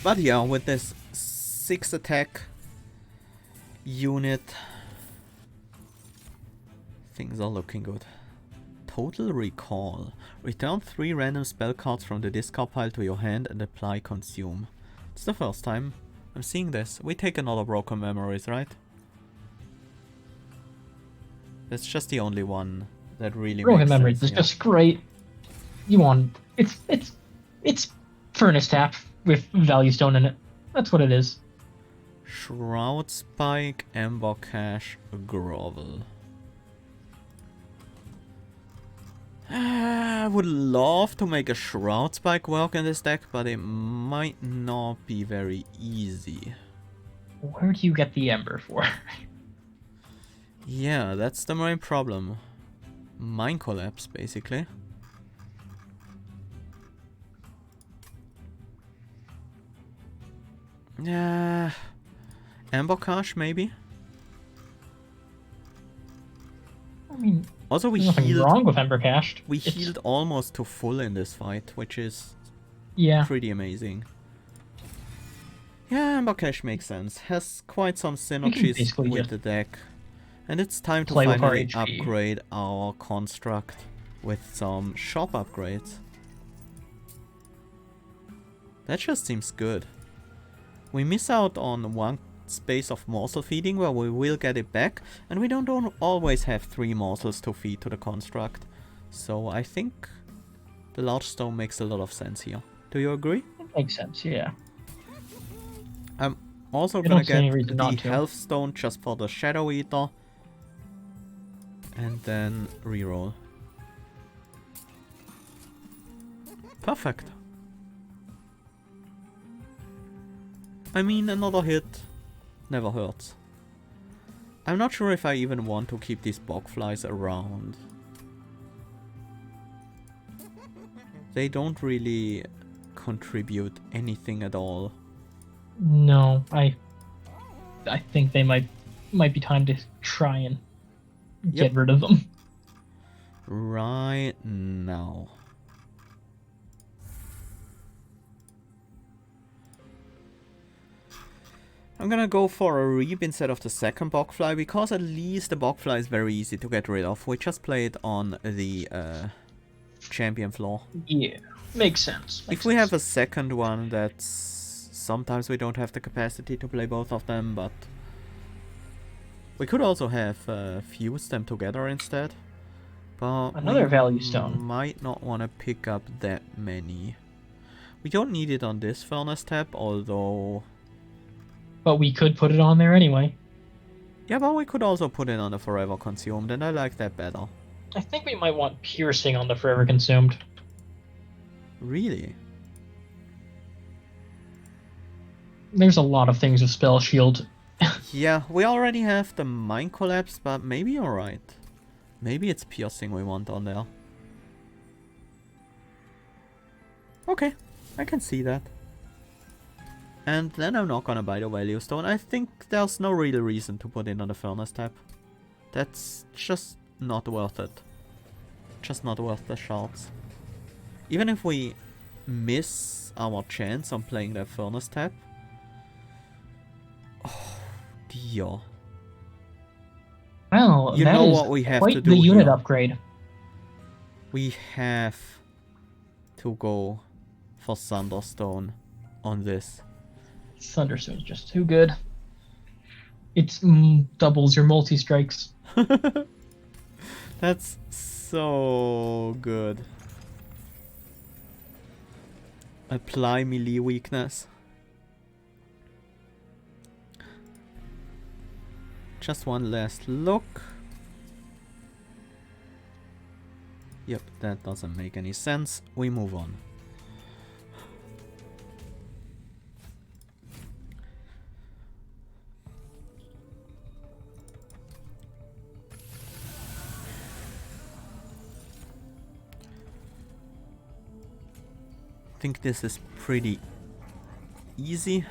But yeah, with this 6 attack unit, things are looking good. Total Recall. Return 3 random spell cards from the discard pile to your hand and apply Consume. It's the first time I'm seeing this. We take another Broken Memories, right? That's just the only one that really Broken makes Memories sense is just great. You want it's Furnace Tap with Value Stone in it. That's what it is. Shroud Spike, Ember Cache, Grovel. I would love to make a Shroud Spike work in this deck, but it might not be very easy. Where do you get the Ember for? Yeah, that's the main problem. Mind Collapse, basically. Yeah, Ember Cache maybe. I mean, also we nothing healed. Wrong with Ember Cached. We healed almost to full in this fight, which is pretty amazing. Yeah, Ember Cache makes sense. Has quite some synergies with the deck, and it's time to finally upgrade our construct with some shop upgrades. That just seems good. We miss out on one space of morsel feeding where we will get it back, and we don't always have 3 morsels to feed to the construct. So I think the large stone makes a lot of sense here. Do you agree? It makes sense, yeah. I'm also gonna get the health stone just for the Shadow Eater. And then reroll. Perfect. I mean, another hit never hurts. I'm not sure if I even want to keep these bogflies around. They don't really contribute anything at all. No, I I think they might be time to try and Yep. get rid of them. Right now. I'm gonna go for a Reap instead of the second Bogfly, because at least the Bogfly is very easy to get rid of. We just played on the champion floor. Yeah, makes sense. If we have a second one, that's... Sometimes we don't have the capacity to play both of them, but... We could also have fused them together instead. But Another we value stone. might not want to pick up that many. We don't need it on this furnace tab, although... But we could put it on there anyway. Yeah, but we could also put it on the Forever Consumed, and I like that better. I think we might want piercing on the Forever Consumed. Really? There's a lot of things with Spell Shield. Yeah, we already have the Mind Collapse, but maybe you're right. Maybe it's piercing we want on there. Okay, I can see that. And then I'm not gonna buy the Value Stone. I think there's no real reason to put it on the Furnace tab. That's just not worth it. Just not worth the shards. Even if we miss our chance on playing that Furnace tab. Oh dear. Well, You that know is what we have quite to do the unit here. upgrade. We have to go for Thunderstone on this. Thunderstone's just too good. It doubles your multi-strikes. That's so good. Apply melee weakness. Just one last look. Yep, that doesn't make any sense. We move on. I think this is pretty easy.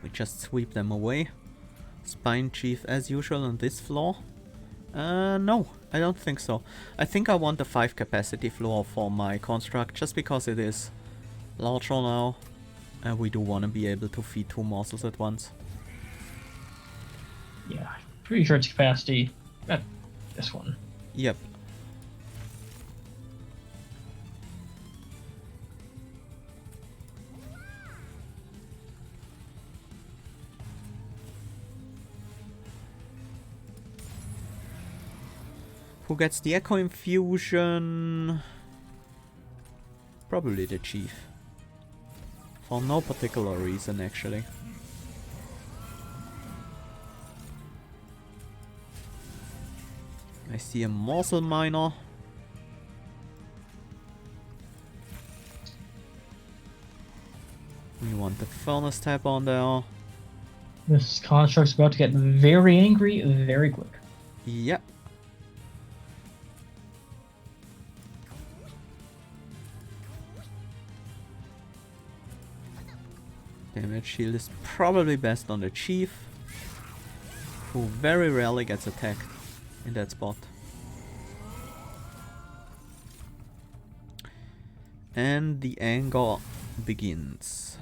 We just sweep them away. Spine Chief as usual on this floor. No, I don't think so. I think I want the 5 capacity floor for my construct, just because it is larger now. And we do want to be able to feed 2 morsels at once. Yeah, pretty sure it's capacity. This one. Yep. Who gets the Echo Infusion? Probably the Chief. For no particular reason, actually. I see a Morsel Miner. We want the Furnace tab on there. This construct's about to get very angry very quick. Yep. Damage shield is probably best on the Chief, who very rarely gets attacked in that spot. And the anger begins.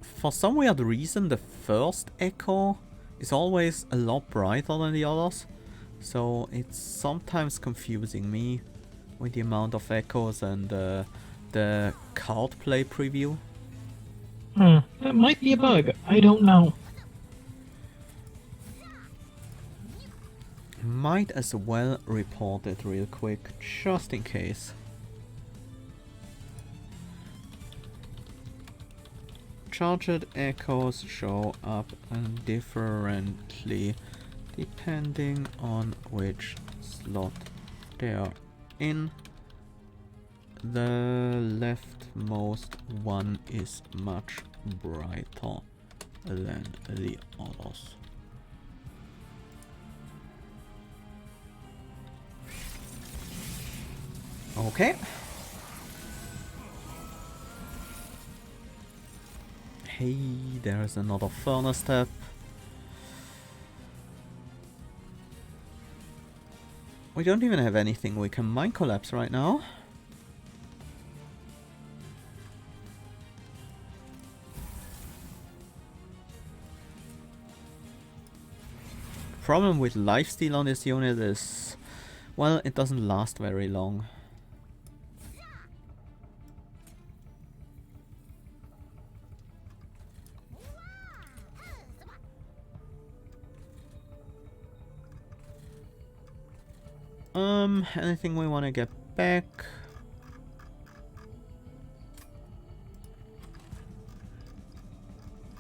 For some weird reason, the first echo is always a lot brighter than the others, so it's sometimes confusing me with the amount of echoes and the card play preview. That might be a bug. I don't know. Might as well report it real quick, just in case. Charged echoes show up differently depending on which slot they're in. The leftmost one is much brighter than the others. Okay. Hey, there's another furnace step. We don't even have anything we can mind collapse right now. Problem with lifesteal on this unit is, well, it doesn't last very long. Anything we want to get back?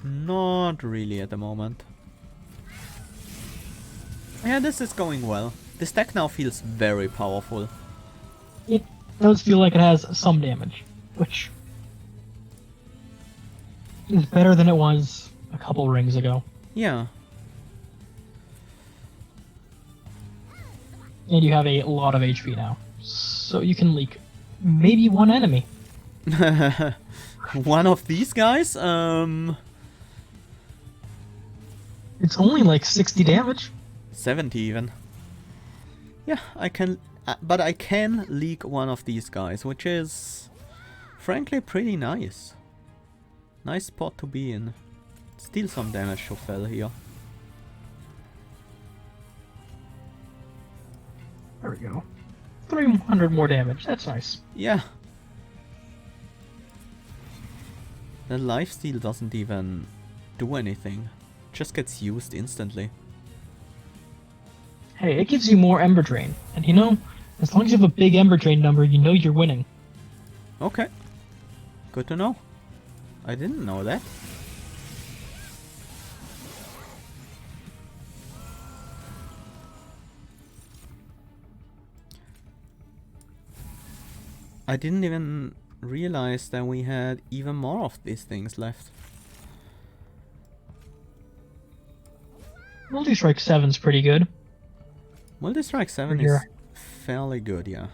Not really at the moment. Yeah, this is going well. This deck now feels very powerful. It does feel like it has some damage, which is better than it was a couple rings ago. Yeah. And you have a lot of HP now, so you can leak maybe one enemy. One of these guys? It's only like 60 damage. 70 even. Yeah, I can, but I can leak one of these guys, which is frankly pretty nice. Nice spot to be in. Still some damage to fell here. There we go. 300 more damage, that's nice. Yeah. The lifesteal doesn't even do anything. Just gets used instantly. Hey, it gives you more Ember Drain. And you know, as long as you have a big Ember Drain number, you know you're winning. Okay. Good to know. I didn't know that. I didn't even realize that we had even more of these things left. Multi-Strike 7's pretty good. Multi-Strike 7 is fairly good, yeah.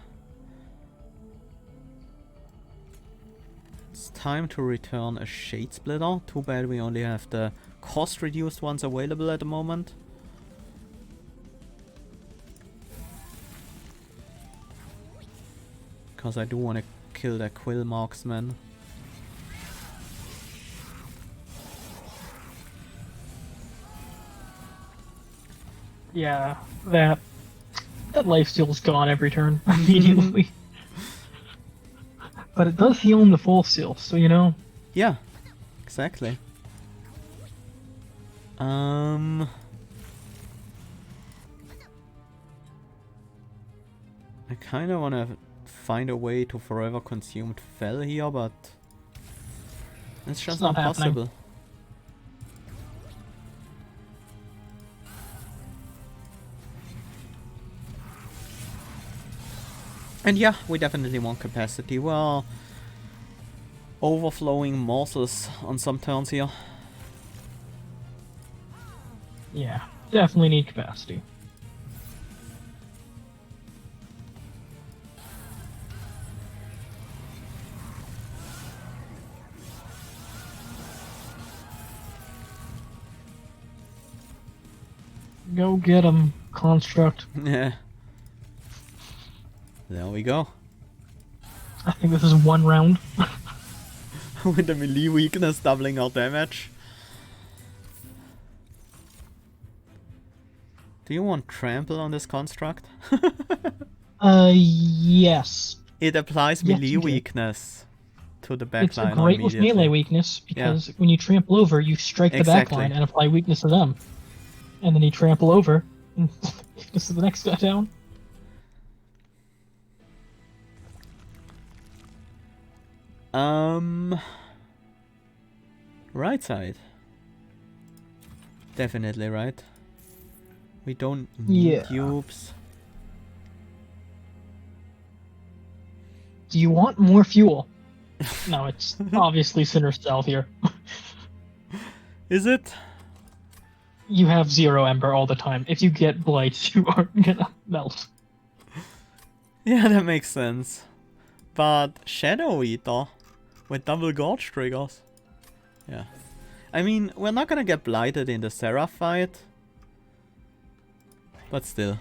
It's time to return a Shade Splitter. Too bad we only have the cost reduced ones available at the moment. Because I do want to kill that Quill Marksman. Yeah, that lifesteal's gone every turn immediately. But it does heal in the full seal, so you know. Yeah, exactly. I kind of want to find a way to forever consume Fell here, but it's just not possible. And yeah, we definitely want capacity. Well, overflowing morsels on some turns here. Yeah, definitely need capacity. Go get him, Construct. Yeah. There we go. I think this is one round. With the melee weakness doubling our damage. Do you want trample on this construct? Yes. It applies Yes, melee weakness to the backline. It's great with melee weakness because when you trample over, you strike the backline and apply weakness to them. And then you trample over and weakness to the next guy down. Right side. Definitely right. We don't need cubes. Do you want more fuel? No, it's obviously Sinner's South here. Is it? You have 0 Ember all the time. If you get Blight, you are gonna melt. Yeah, that makes sense. But Shadow Eater with double Gorge triggers. Yeah. I mean, we're not gonna get blighted in the Seraph fight. But still.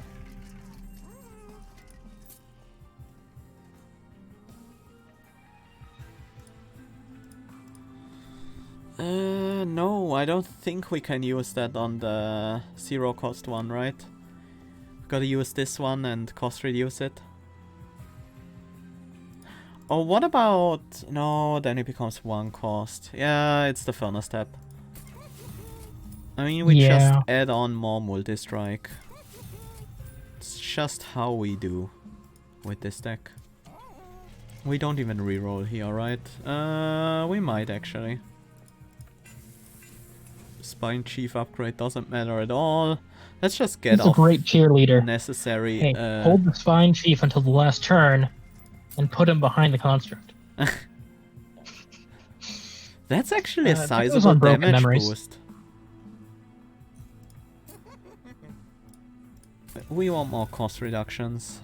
No, I don't think we can use that on the 0 cost one, right? Gotta use this one and cost reduce it. Oh, what about... No, then it becomes 1 cost. Yeah, it's the Furnace Step. I mean, we just add on more multi-strike. It's just how we do with this deck. We don't even reroll here, right? We might actually. Spine Chief upgrade doesn't matter at all. Let's just get off. He's a great cheerleader. Necessary. Hey, hold the Spine Chief until the last turn, and put him behind the construct. That's actually a sizable damage boost. We want more cost reductions.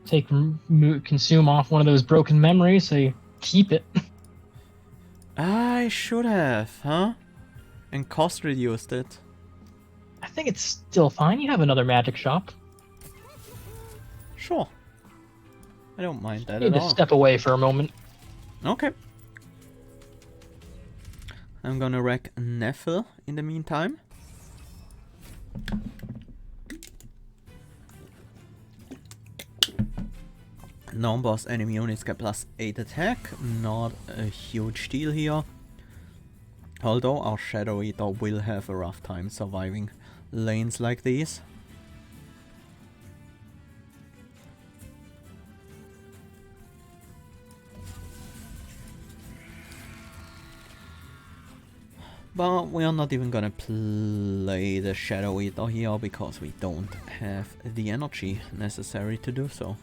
Consume off one of those broken memories, so you keep it. I should have, huh? And cost reduced it. I think it's still fine. You have another magic shop. Sure. I don't mind that at all. Need to step away for a moment. Okay. I'm gonna wreck Nephil in the meantime. Non-boss enemy units get +8 attack. Not a huge deal here. Although our Shadow Eater will have a rough time surviving lanes like these. But we are not even gonna play the Shadow Eater here because we don't have the energy necessary to do so.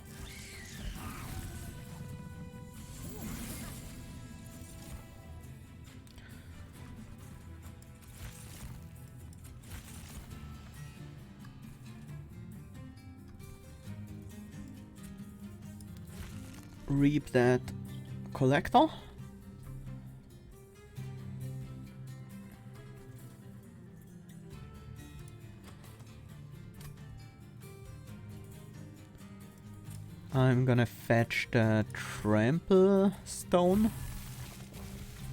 Reap that collector. I'm gonna fetch the trample stone.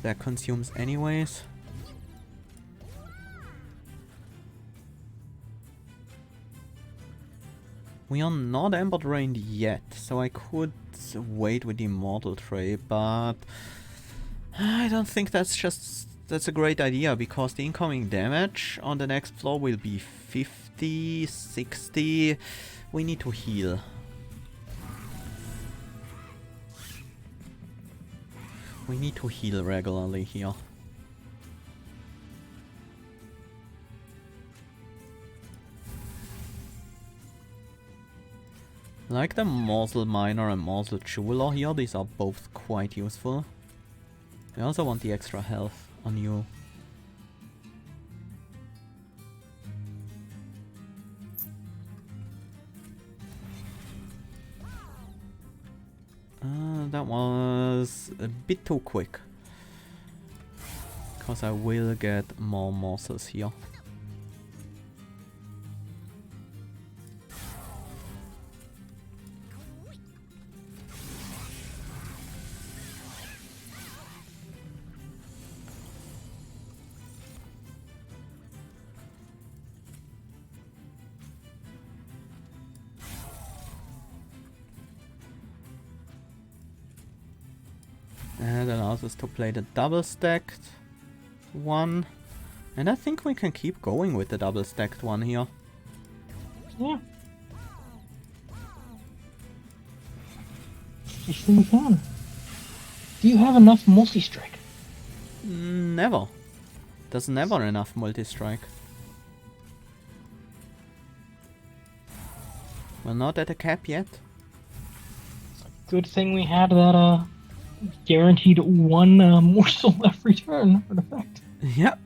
That consumes anyways. We are not Ember Drained yet, so I could wait with the Immortal Tray, but I don't think that's a great idea, because the incoming damage on the next floor will be 50, 60. We need to heal. We need to heal regularly here. Like the Morsel Miner and Morsel Jeweler here, these are both quite useful. I also want the extra health on you. That was a bit too quick. Because I will get more morsels here. That allows us to play the double stacked one. And I think we can keep going with the double stacked one here. Yeah. I think we can. Do you have enough multi-strike? Never. There's never enough multi-strike. We're not at a cap yet. Good thing we had that guaranteed one morsel every turn for effect. Yep.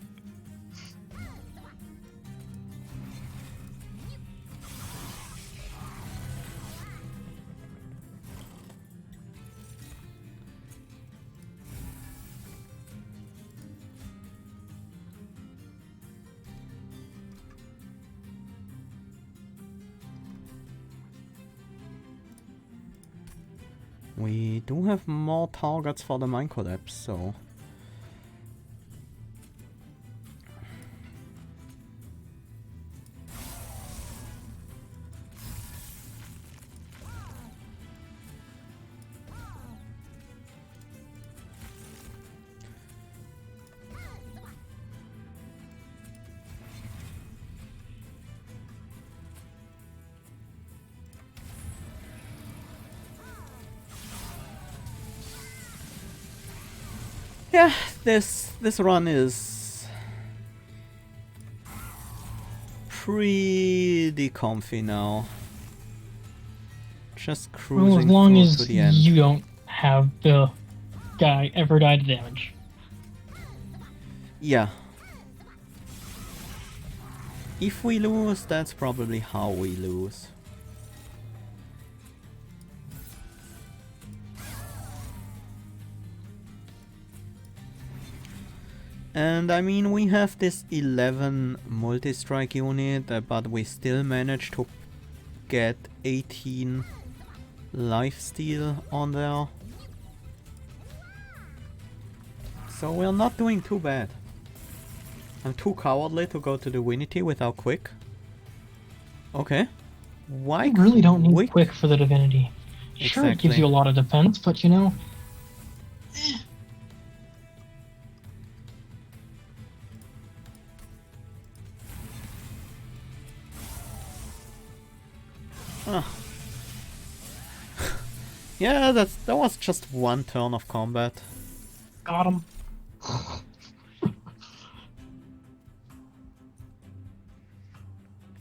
We do have more targets for the Mind Collapse, so... Yeah, this run is pretty comfy now. Just cruising Well, as long through as to the end. you don't have the guy ever die to damage. Yeah. If we lose, that's probably how we lose. And I mean, we have this 11 multi-strike unit, but we still managed to get 18 lifesteal on there. So we're not doing too bad. I'm too cowardly to go to Divinity without quick. Okay. Why You really don't need quick? quick for the Divinity. Sure, it gives Exactly. you a lot of defense, but you know... Ah. Yeah, that was just one turn of combat. Got him.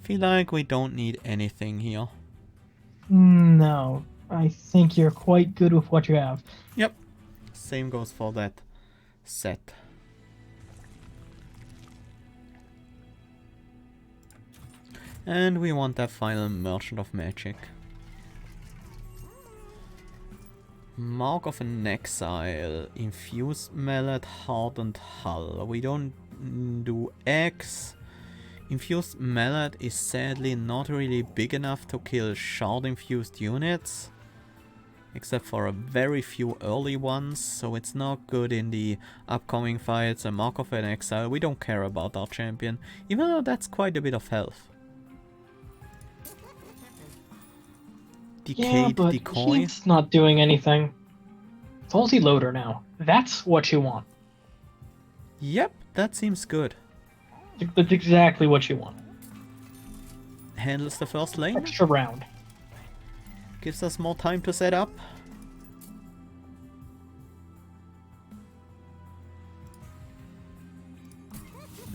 Feel like we don't need anything here. No, I think you're quite good with what you have. Yep. Same goes for that set. And we want that final Merchant of Magic. Mark of an Exile. Infused Mallet, Hardened Hull. We don't do X. Infused Mallet is sadly not really big enough to kill Shard infused units. Except for a very few early ones, so it's not good in the upcoming fights. A Mark of an Exile, we don't care about our champion, even though that's quite a bit of health. Yeah, Decayed but Decoy. he's not doing anything. Salty Loader now. That's what you want. Yep, that seems good. That's exactly what you want. Handles the first lane. Extra round. Gives us more time to set up.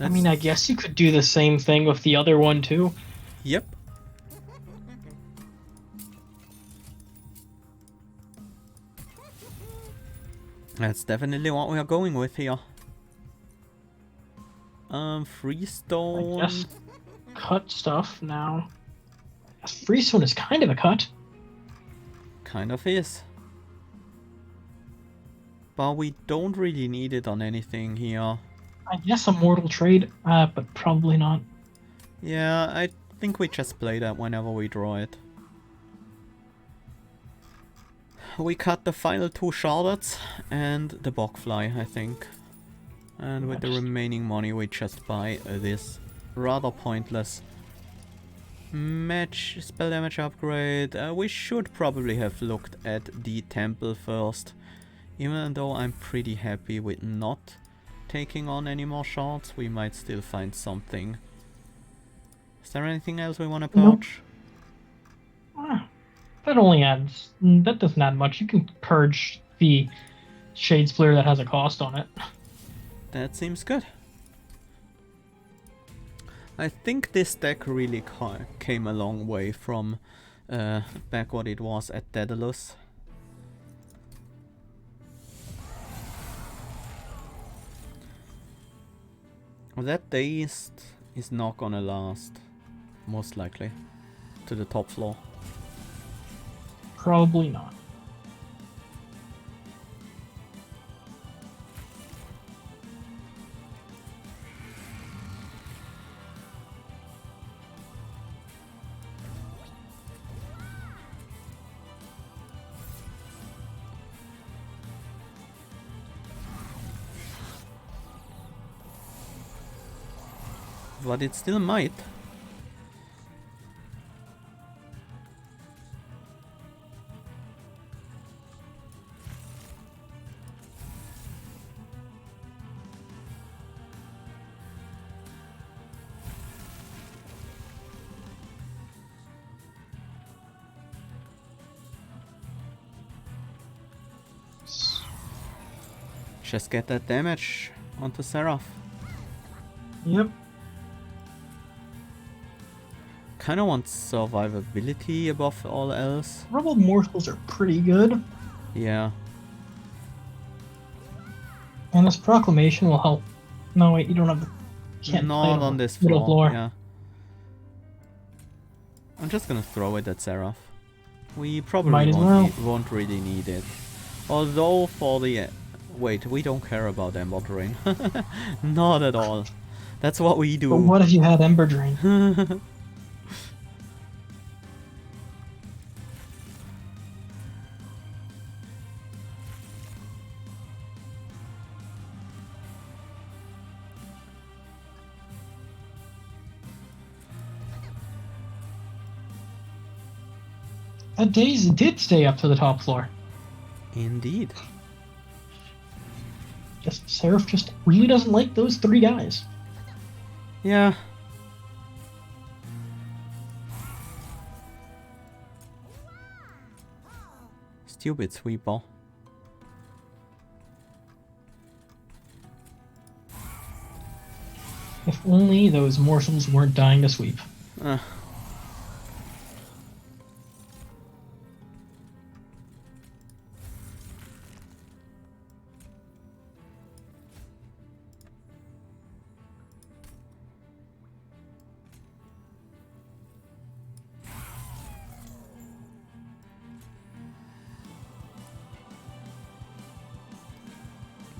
I mean, I guess you could do the same thing with the other one too. Yep. That's definitely what we are going with here. Freestone. I guess cut stuff now. Freestone is kind of a cut. Kind of is. But we don't really need it on anything here. I guess a mortal trade, but probably not. Yeah, I think we just play that whenever we draw it. We cut the final two Shards and the Bogfly, I think. And with the remaining money we just buy this rather pointless spell damage upgrade. We should probably have looked at the temple first. Even though I'm pretty happy with not taking on any more shards, we might still find something. Is there anything else we want to purge? Nope. That only adds... That doesn't add much. You can purge the Shade Splitter that has a cost on it. That seems good. I think this deck really came a long way from back what it was at Daedalus. That Dazed is not gonna last, most likely, to the top floor. Probably not. but it still might. Just get that damage onto Seraph. Yep. Kinda want survivability above all else. Rubble morsels are pretty good. Yeah. And this proclamation will help. No, wait, you don't have the... Can't play it Not on this middle floor. floor. Yeah. I'm just gonna throw it at Seraph. We probably Might as well. won't really need it. Although for the... Wait, we don't care about Ember Drain. Not at all. That's what we do. But what if you had Ember Drain? That Daisy did stay up to the top floor. Indeed. Just Seraph just really doesn't like those three guys. Yeah. Stupid sweeper. If only those morsels weren't dying to sweep.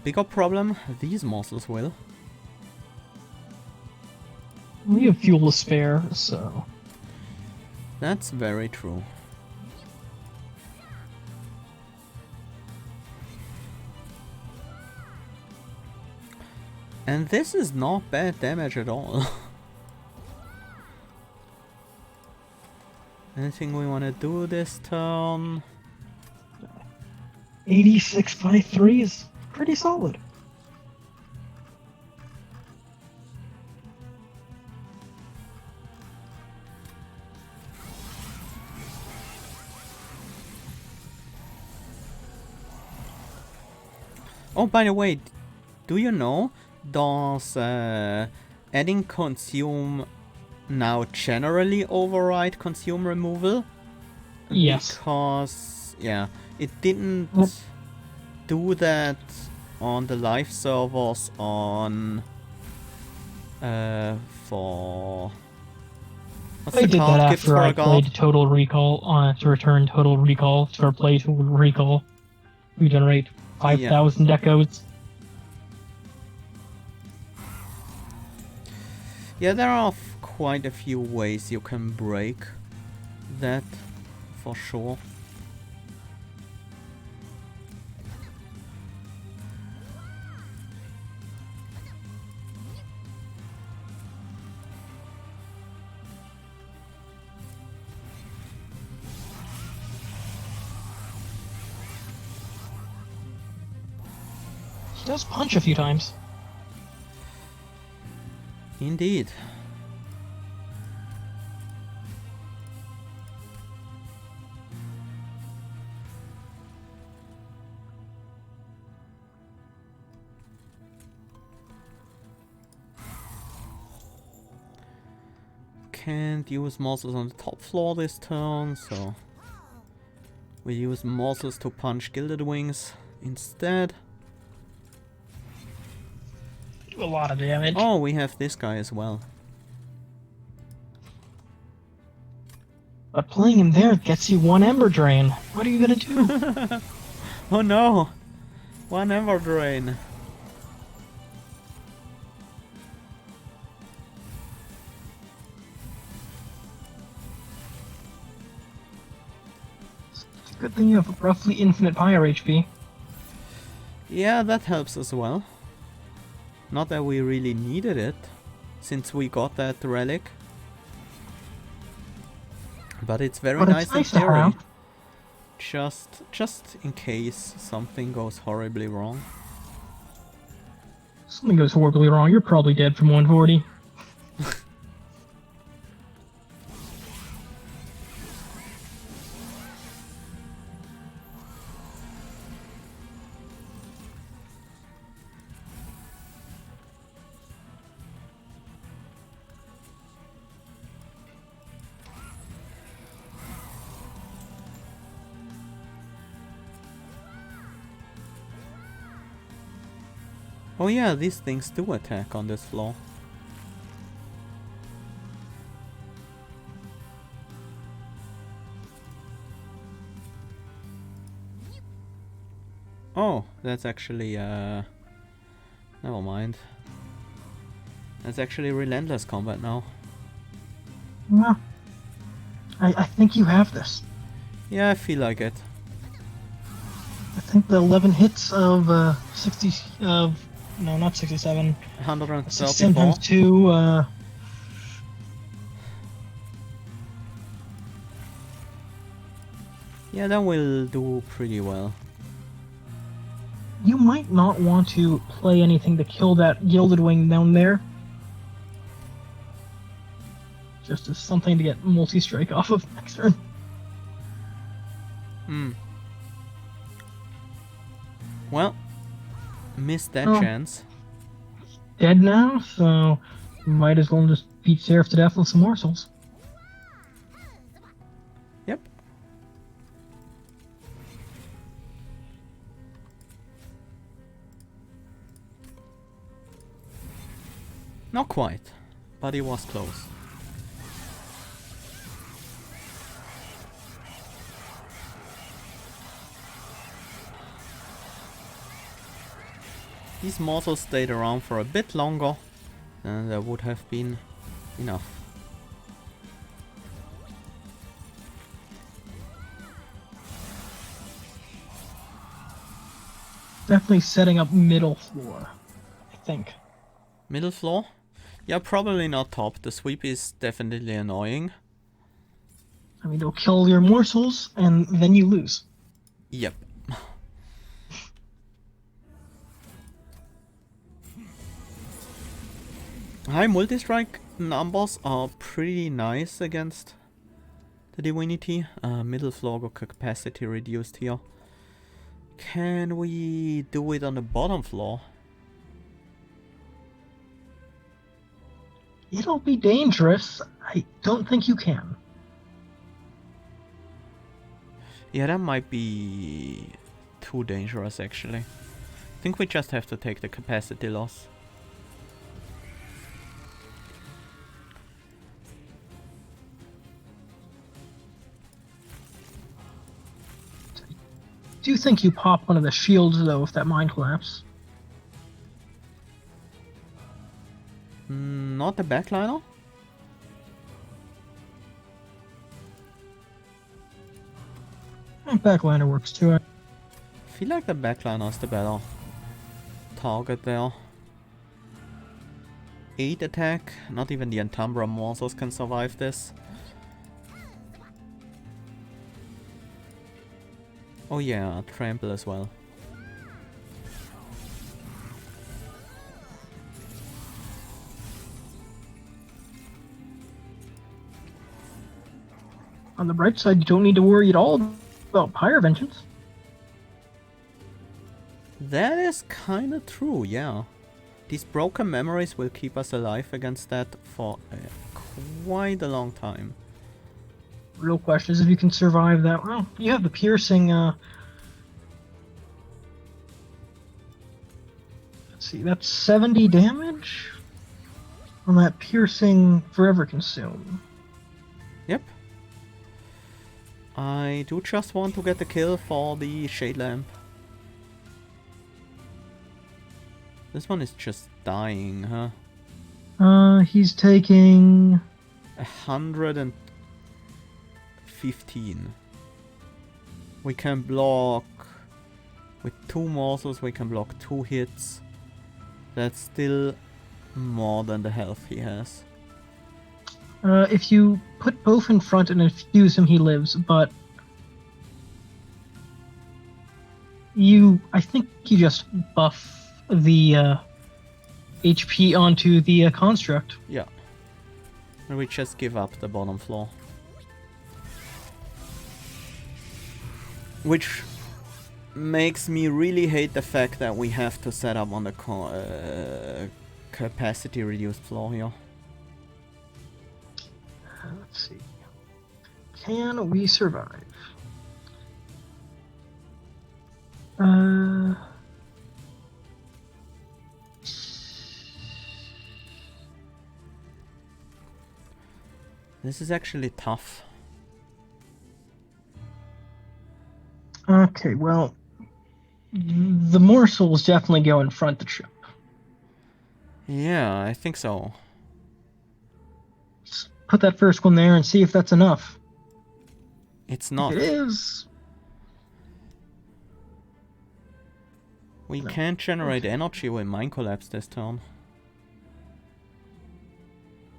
Bigger problem, these morsels will. We have fuel to spare, so... That's very true. And this is not bad damage at all. Anything we want to do this turn? 86 by 3 is pretty solid. Oh, by the way, do you know, does adding consume now generally override consume removal? Yes. Because, yeah, it didn't Yep. do that on the live servers on for what's I the did card that gift after for I a guard? played Total Recall to return Total Recall for play Total Recall. Regenerate 5,000 echoes. Yeah, there are quite a few ways you can break that, for sure. He does punch a few times. Indeed. Can't use morsels on the top floor this turn, so we use morsels to punch Gilded Wings instead. Do a lot of damage. Oh, we have this guy as well. But playing him there gets you one Ember Drain. What are you gonna do? Oh no! One Ember Drain. Good thing you have roughly infinite fire HP. Yeah, that helps as well. Not that we really needed it. since we got that relic. But it's very But nice, it's nice in to theory. have. Just in case something goes horribly wrong. Something goes horribly wrong, you're probably dead from 140. Oh yeah, these things do attack on this floor. Oh, that's actually, never mind. That's actually relentless combat now. Well, I think you have this. Yeah, I feel like it. I think the 11 hits of 60 of no, not 67. 67 134. times 2. Yeah, that will do pretty well. You might not want to play anything to kill that Gilded Wing down there. Just as something to get multi-strike off of next turn. Hmm. Well, missed that Oh. chance. Dead now, so might as well just beat Seraph to death with some morsels. Yep. Not quite, but it was close. These mortals stayed around for a bit longer than there would have been enough. Definitely setting up middle floor, I think. Middle floor? Yeah, probably not top. The sweep is definitely annoying. I mean, they'll kill your morsels, and then you lose. Yep. High multi-strike numbers are pretty nice against the Divinity. Middle floor got capacity reduced here. Can we do it on the bottom floor? It'll be dangerous. I don't think you can. Yeah, that might be too dangerous actually. I think we just have to take the capacity loss. Do you think you pop one of the shields, though, if that mine collapse? Not the backliner? Backliner works too. I feel like the backliner is the better target there. 8 attack, not even the Umbra morsels can survive this. Oh yeah, trample as well. On the bright side, you don't need to worry at all about Pyre Vengeance. That is kinda true, yeah. These broken memories will keep us alive against that for quite a long time. Real question is if you can survive that. Well, you have the piercing. Let's see, that's 70 damage on that piercing forever consume. Yep. I do just want to get the kill for the Shade Lamp. This one is just dying, huh? He's taking 115. We can block with 2 morsels, we can block 2 hits. That's still more than the health he has. If you put both in front and infuse him, he lives, but I think you just buff the HP onto the construct. Yeah. And we just give up the bottom floor. Which makes me really hate the fact that we have to set up on the capacity reduced floor here. Let's see. Can we survive? This is actually tough. Okay, well, the morsels definitely go in front of the ship. Yeah, I think so. Let's put that first one there and see if that's enough. It's not. If it is. We can't generate energy with Mind Collapse this turn.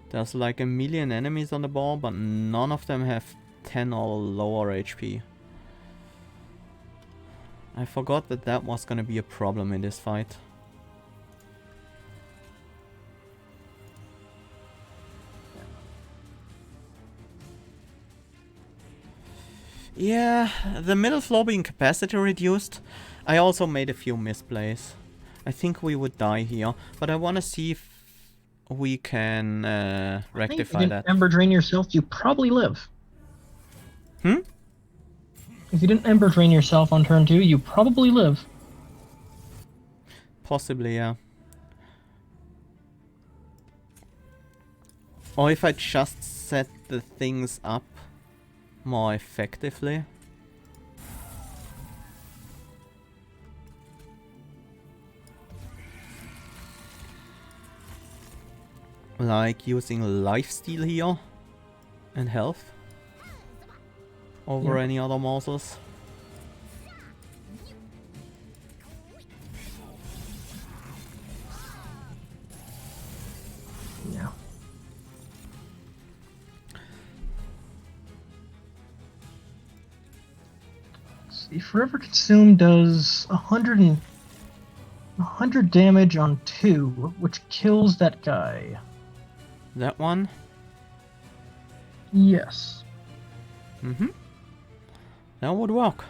There's like a million enemies on the board, but none of them have 10 or lower HP. I forgot that that was gonna be a problem in this fight. Yeah, the middle floor being capacity reduced. I also made a few misplays. I think we would die here, but I want to see if we can rectify that. If you didn't Ember Drain yourself, you probably live. Hmm? If you didn't Ember Drain yourself on turn 2, you probably live. Possibly, yeah. Or if I just set the things up more effectively. Like using lifesteal here and health over any other morsels. Yeah. See, Forever Consume does 100 damage on 2, which kills that guy. That one? Yes. Mm-hmm. That would work.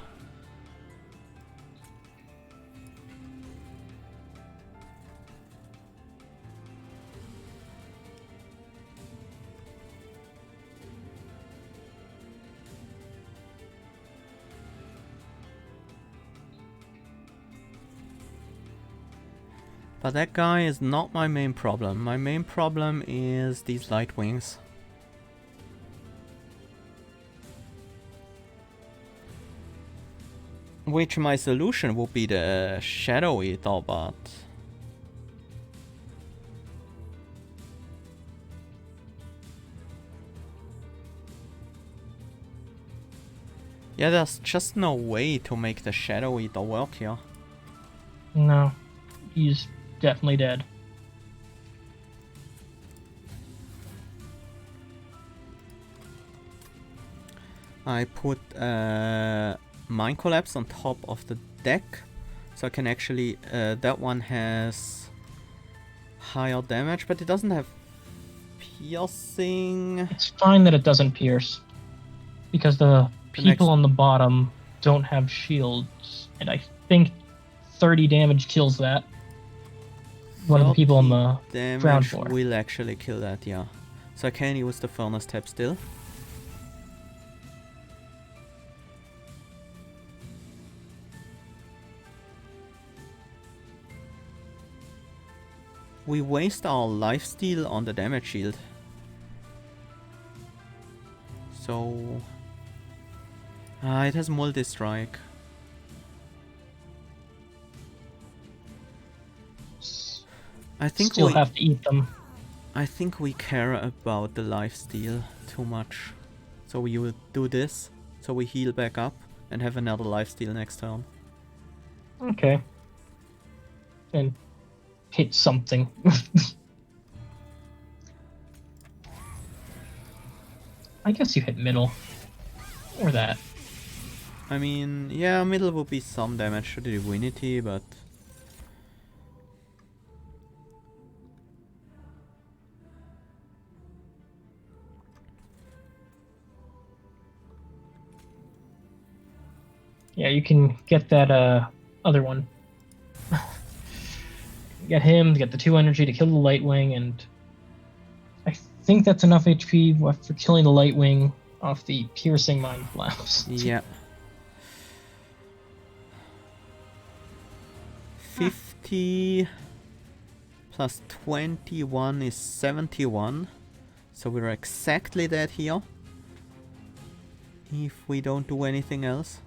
But that guy is not my main problem. My main problem is these light wings. Which my solution would be the Shadow Eater, but... yeah, there's just no way to make the Shadow Eater work here. No. He's definitely dead. I put Mind Collapse on top of the deck, so I can actually, that one has higher damage, but it doesn't have piercing. It's fine that it doesn't pierce, because the people on the bottom don't have shields, and I think 30 damage kills that. One of the people on the ground floor will actually kill that, yeah. So I can use the Furnace Tab still. We waste our lifesteal on the damage shield. So... it has multi-strike. I think Still we have to eat them. I think we care about the lifesteal too much. So we will do this, so we heal back up and have another lifesteal next turn. Okay. And hit something. I guess you hit middle. Or that. I mean, yeah, middle would be some damage to the Divinity, but... Yeah, you can get that other one. Get him, get the 2 energy to kill the Lightwing, and I think that's enough HP for killing the Lightwing off the piercing mind flaps. Yeah. 50 plus 21 is 71. So we're exactly dead here. If we don't do anything else.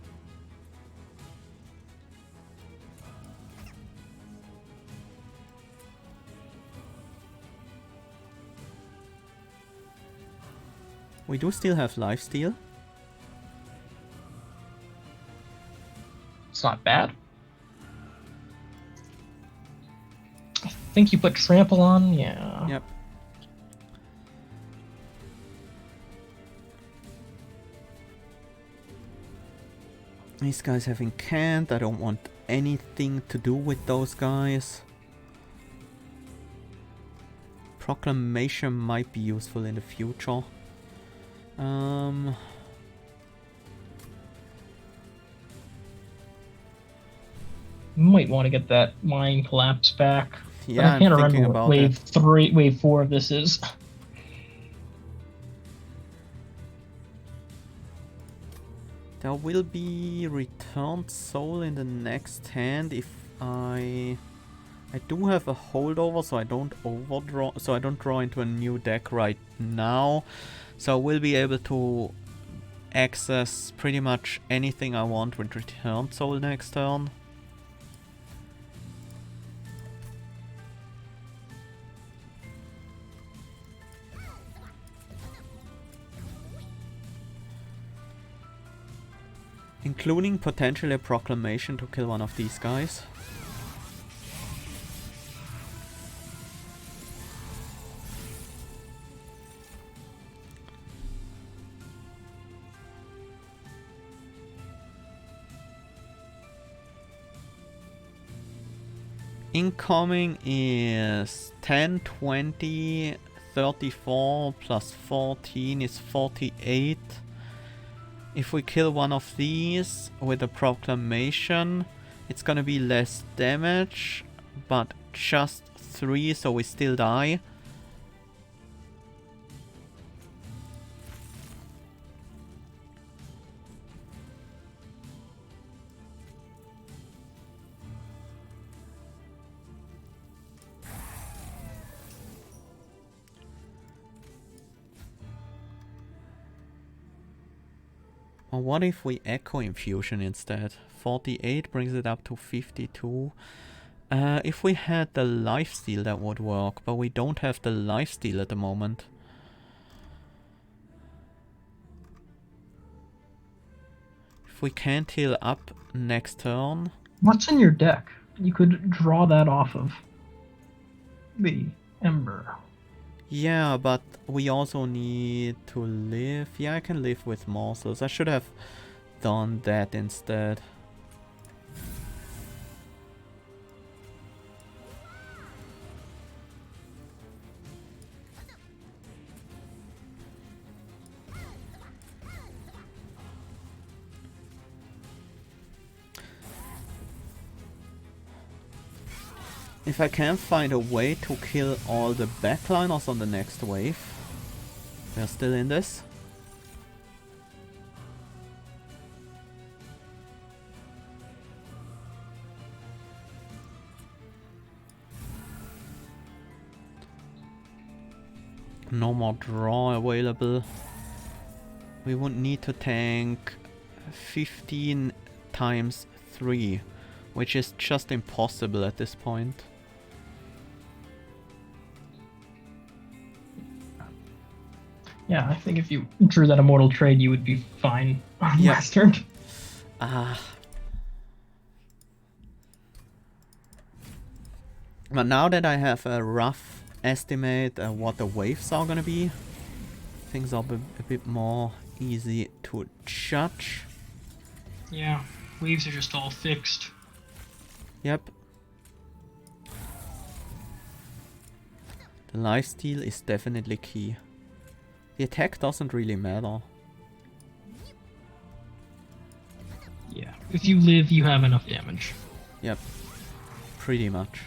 We do still have lifesteal. It's not bad. I think you put trample on, yeah. Yep. These guys have incant. I don't want anything to do with those guys. Proclamation might be useful in the future. Might want to get that mind collapse back. Yeah, but I can't I'm thinking remember about what it. wave 4 of this is. There will be returned soul in the next hand if I do have a holdover, so I don't overdraw, so I don't draw into a new deck right now. So I will be able to access pretty much anything I want with returned soul next turn. Including potentially a proclamation to kill one of these guys. Incoming is 10, 20, 34 plus 14 is 48. If we kill one of these with a proclamation, it's gonna be less damage, but just 3, so we still die. Or what if we Echo Infusion instead? 48 brings it up to 52. If we had the lifesteal that would work, but we don't have the lifesteal at the moment. If we can't heal up next turn... What's in your deck? You could draw that off of the Ember. Yeah, but we also need to live. Yeah, I can live with morsels. I should have done that instead. If I can find a way to kill all the backliners on the next wave. They're still in this. No more draw available. We would need to tank 15 times 3, which is just impossible at this point. Yeah, I think if you drew that Immortal Trade, you would be fine on last turn. But now that I have a rough estimate what the waves are gonna be, things up a bit more easy to judge. Yeah, waves are just all fixed. Yep. The lifesteal is definitely key. The attack doesn't really matter. Yeah, if you live, you have enough damage. Yep. Pretty much.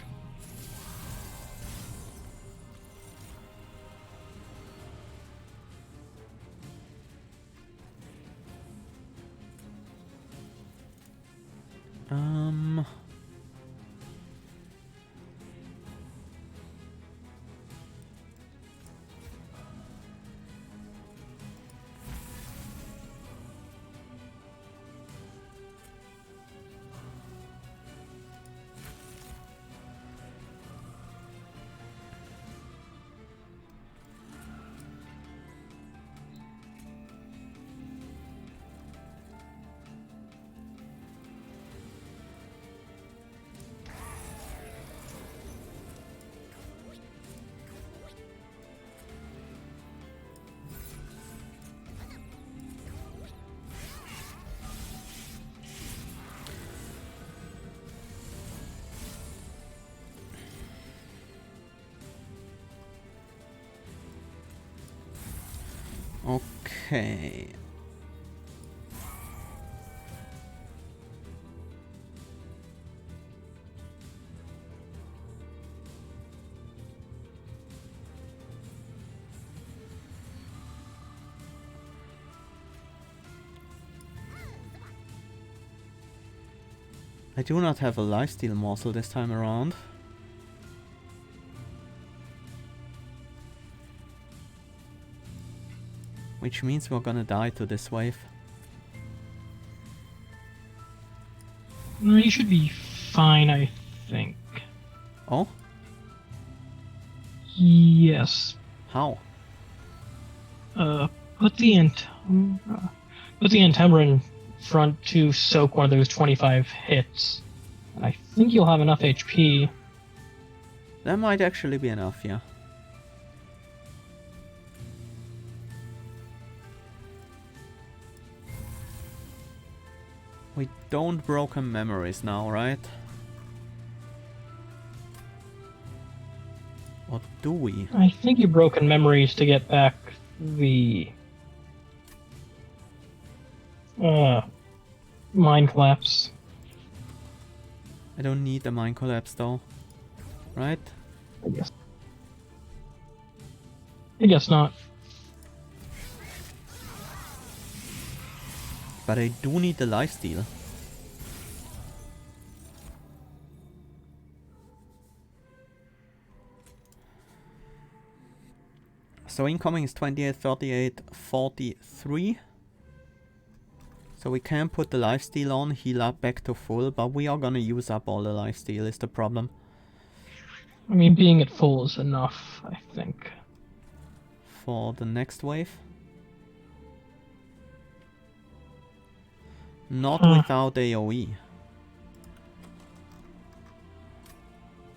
Okay. I do not have a lifesteal morsel this time around. Which means we're gonna die to this wave. No, you should be fine, I think. Oh? Yes. How? Put the Antemra in front to soak one of those 25 hits. And I think you'll have enough HP. That might actually be enough, yeah. We don't broken memories now, right? Or do we? I think you broken memories to get back the mind collapse. I don't need the mind collapse though. Right? I guess not. But I do need the lifesteal. So incoming is 28, 38, 43. So we can put the lifesteal on, heal up back to full, but we are gonna use up all the lifesteal is the problem. I mean, being at full is enough, I think. For the next wave. Not without AoE.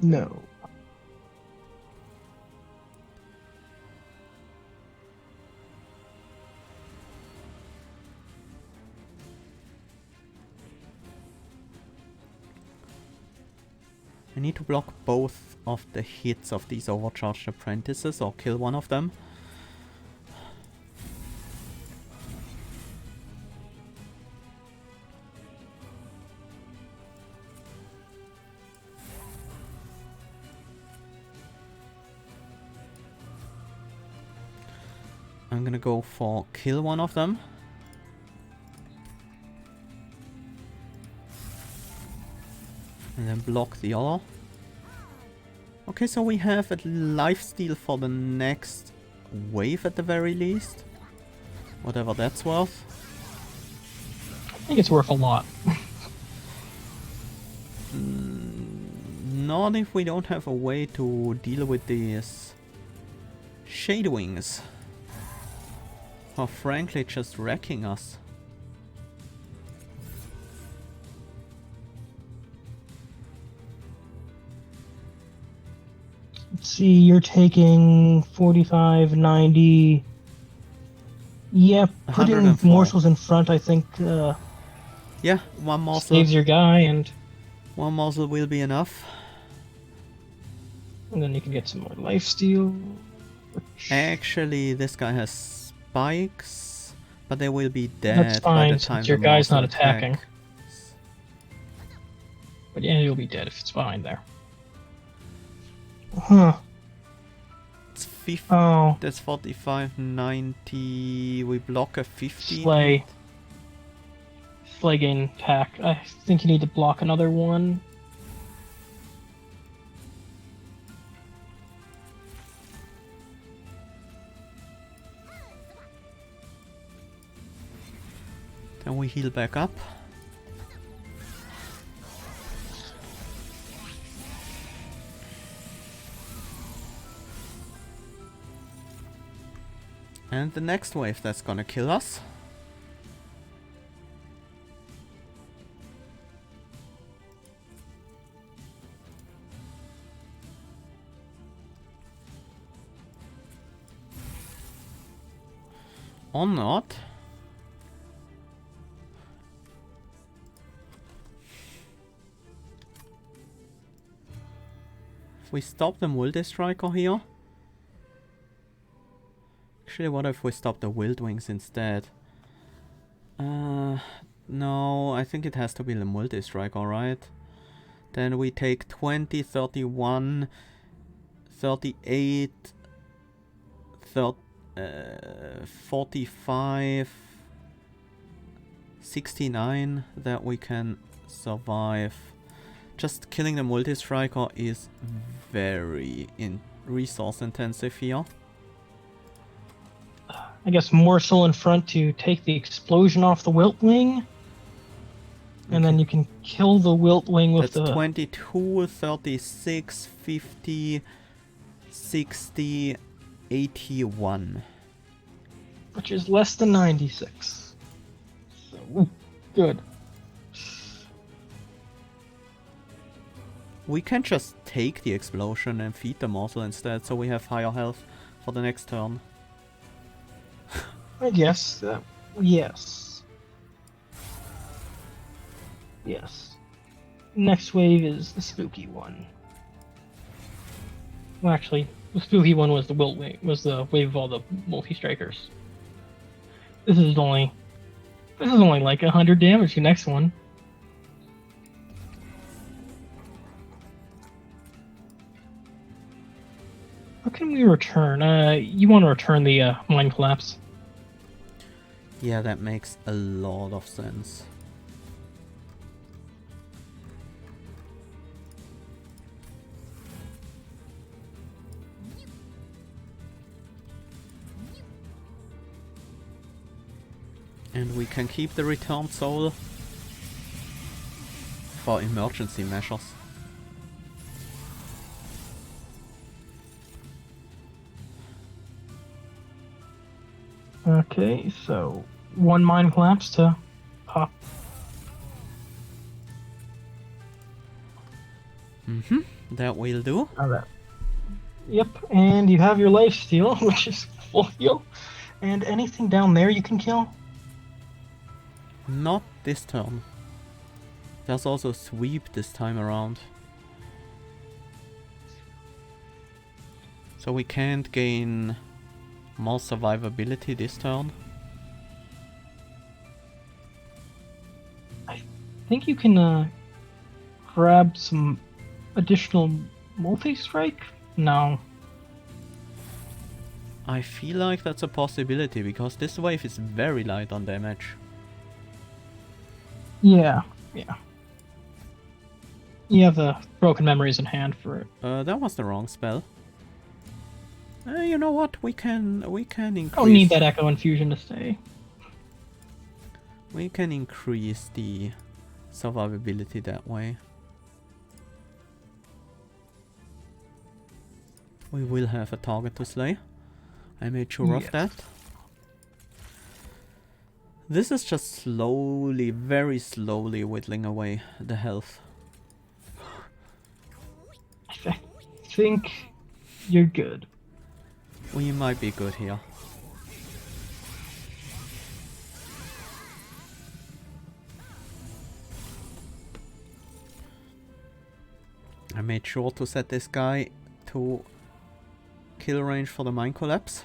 No. I need to block both of the hits of these overcharged apprentices or kill one of them. I'm gonna go for kill one of them. And then block the other. Okay, so we have a lifesteal for the next wave at the very least. Whatever that's worth. I think it's worth a lot. Not if we don't have a way to deal with these shade wings. Or frankly just wrecking us. Let's see, you're taking 45, 90, Yeah, putting 104. morsels in front, I think, Yeah, one morsel. saves your guy, and One morsel will be enough. then you can get some more lifesteal. Actually, this guy has spikes, but they will be That's dead by the fine, time since your the guy's morsel not attacking. attack. But yeah, you'll be dead if it's behind there. Huh. It's 50. Oh. That's 45, 90. We block a 50. Slay. Slay gain attack. I think you need to block another one. Then we heal back up. And the next wave that's gonna kill us. Or not. If we stop the multi-striker here. Actually, what if we stop the Wildwings instead? No, I think it has to be the multi-striker, right? Then we take 20, 31, 38, 45, 69 that we can survive. Just killing the multi-striker is very resource intensive here. I guess morsel in front to take the explosion off the Wiltwing. And then you can kill the Wiltwing with That's the... 22, 36, 50, 60, 81. Which is less than 96. So, good. We can just take the explosion and feed the morsel instead, so we have higher health for the next turn. I guess. Yes. Yes. Next wave is the spooky one. Well, actually, the spooky one was the the wave of all the multi-strikers. This is only like 100 damage. The next one. What can we return? You want to return the Mind Collapse? Yeah, that makes a lot of sense. And we can keep the returned soul for emergency measures. Okay, so one Mind Collapse to pop. That will do. Alright. Yep, and you have your life steal, which is full heal. And anything down there you can kill? Not this turn. There's also sweep this time around. So we can't gain more survivability this turn. I think you can grab some additional multi-strike? No. I feel like that's a possibility because this wave is very light on damage. Yeah. You have the broken memories in hand for it. That was the wrong spell. You know what? We can increase. Don't need that Echo Infusion to stay. We can increase the survivability that way. We will have a target to slay. I made sure of that. This is just slowly, very slowly whittling away the health. I think you're good. We might be good here. I made sure to set this guy to kill range for the Mind Collapse.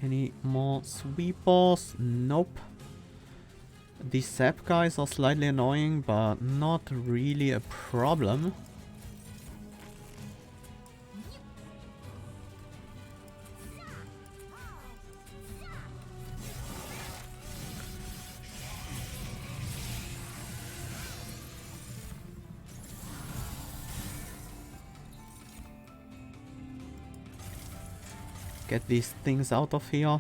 Any more sweepers? Nope. These sap guys are slightly annoying, but not really a problem. Get these things out of here.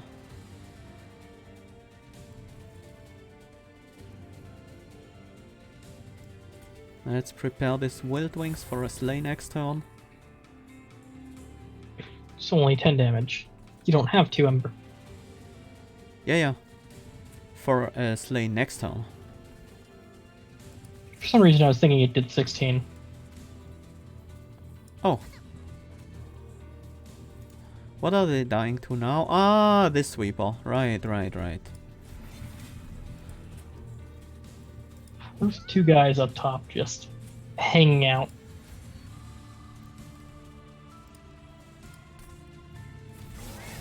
Let's prepare these Wild Wings for a slay next turn. It's only 10 damage. You don't have to, Umbra. Yeah. For a slay next turn. For some reason I was thinking it did 16. Oh. What are they dying to now? Ah, this sweeper. Right. There's two guys up top just hanging out.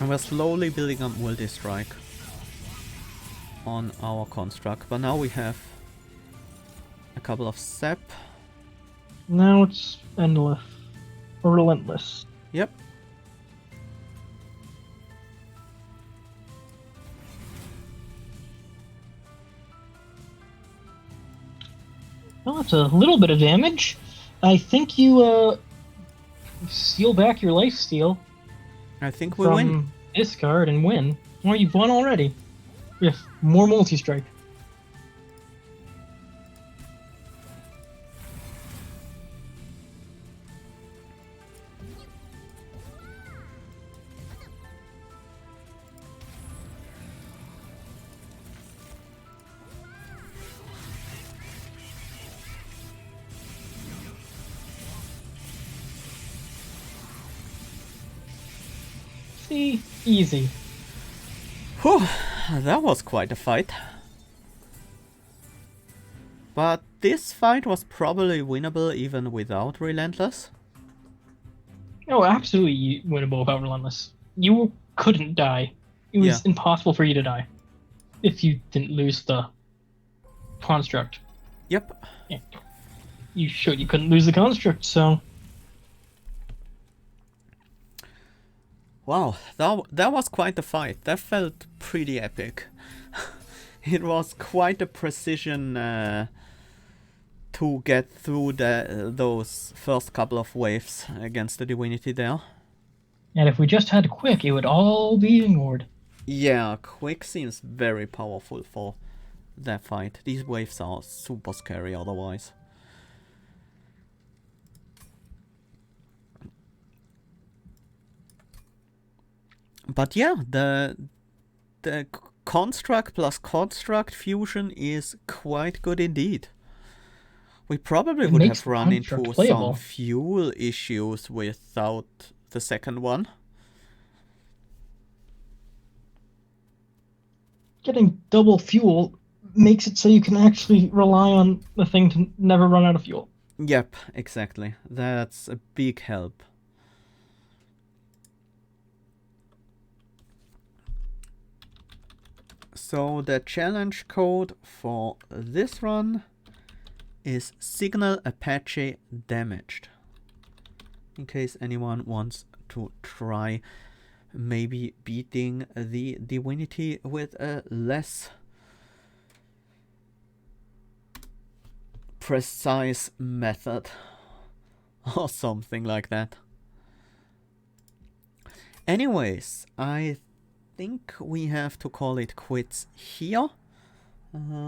And we're slowly building up multi-strike on our construct, but now we have a couple of sap. Now it's endless. Or relentless. Yep. Well, that's a little bit of damage. I think you steal back your lifesteal. I think we win. Discard and win. Well, you've won already. We have more multi-strike. See? Easy. Whew, that was quite a fight. But this fight was probably winnable even without Relentless. Oh, absolutely winnable without Relentless. You couldn't die. It was impossible for you to die. If you didn't lose the construct. Yep. Yeah. You couldn't lose the construct, so... Wow, that was quite a fight. That felt pretty epic. It was quite a precision to get through those first couple of waves against the Divinity there. And if we just had Quick, it would all be ignored. Yeah, Quick seems very powerful for that fight. These waves are super scary otherwise. But yeah, the construct plus construct fusion is quite good indeed. We probably would have run into some fuel issues without the second one. Getting double fuel makes it so you can actually rely on the thing to never run out of fuel. Yep, exactly. That's a big help. So the challenge code for this run is Signal Apache Damaged. In case anyone wants to try maybe beating the Divinity with a less precise method or something like that. Anyways, I think we have to call it quits here.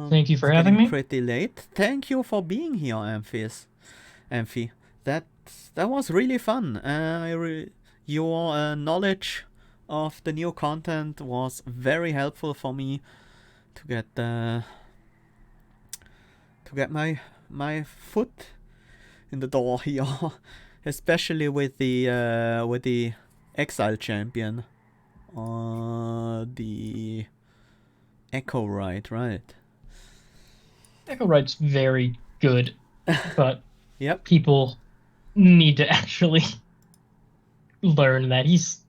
Thank you for having me. Pretty late. Thank you for being here, Amphi. That was really fun. Your knowledge of the new content was very helpful for me to get my foot in the door here especially with the Exile champion, the Echo right? Echo Right's very good, but Yep. people need to actually learn that he's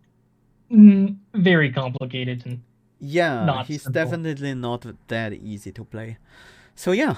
very complicated and Yeah, not he's simple. definitely not that easy to play. So yeah,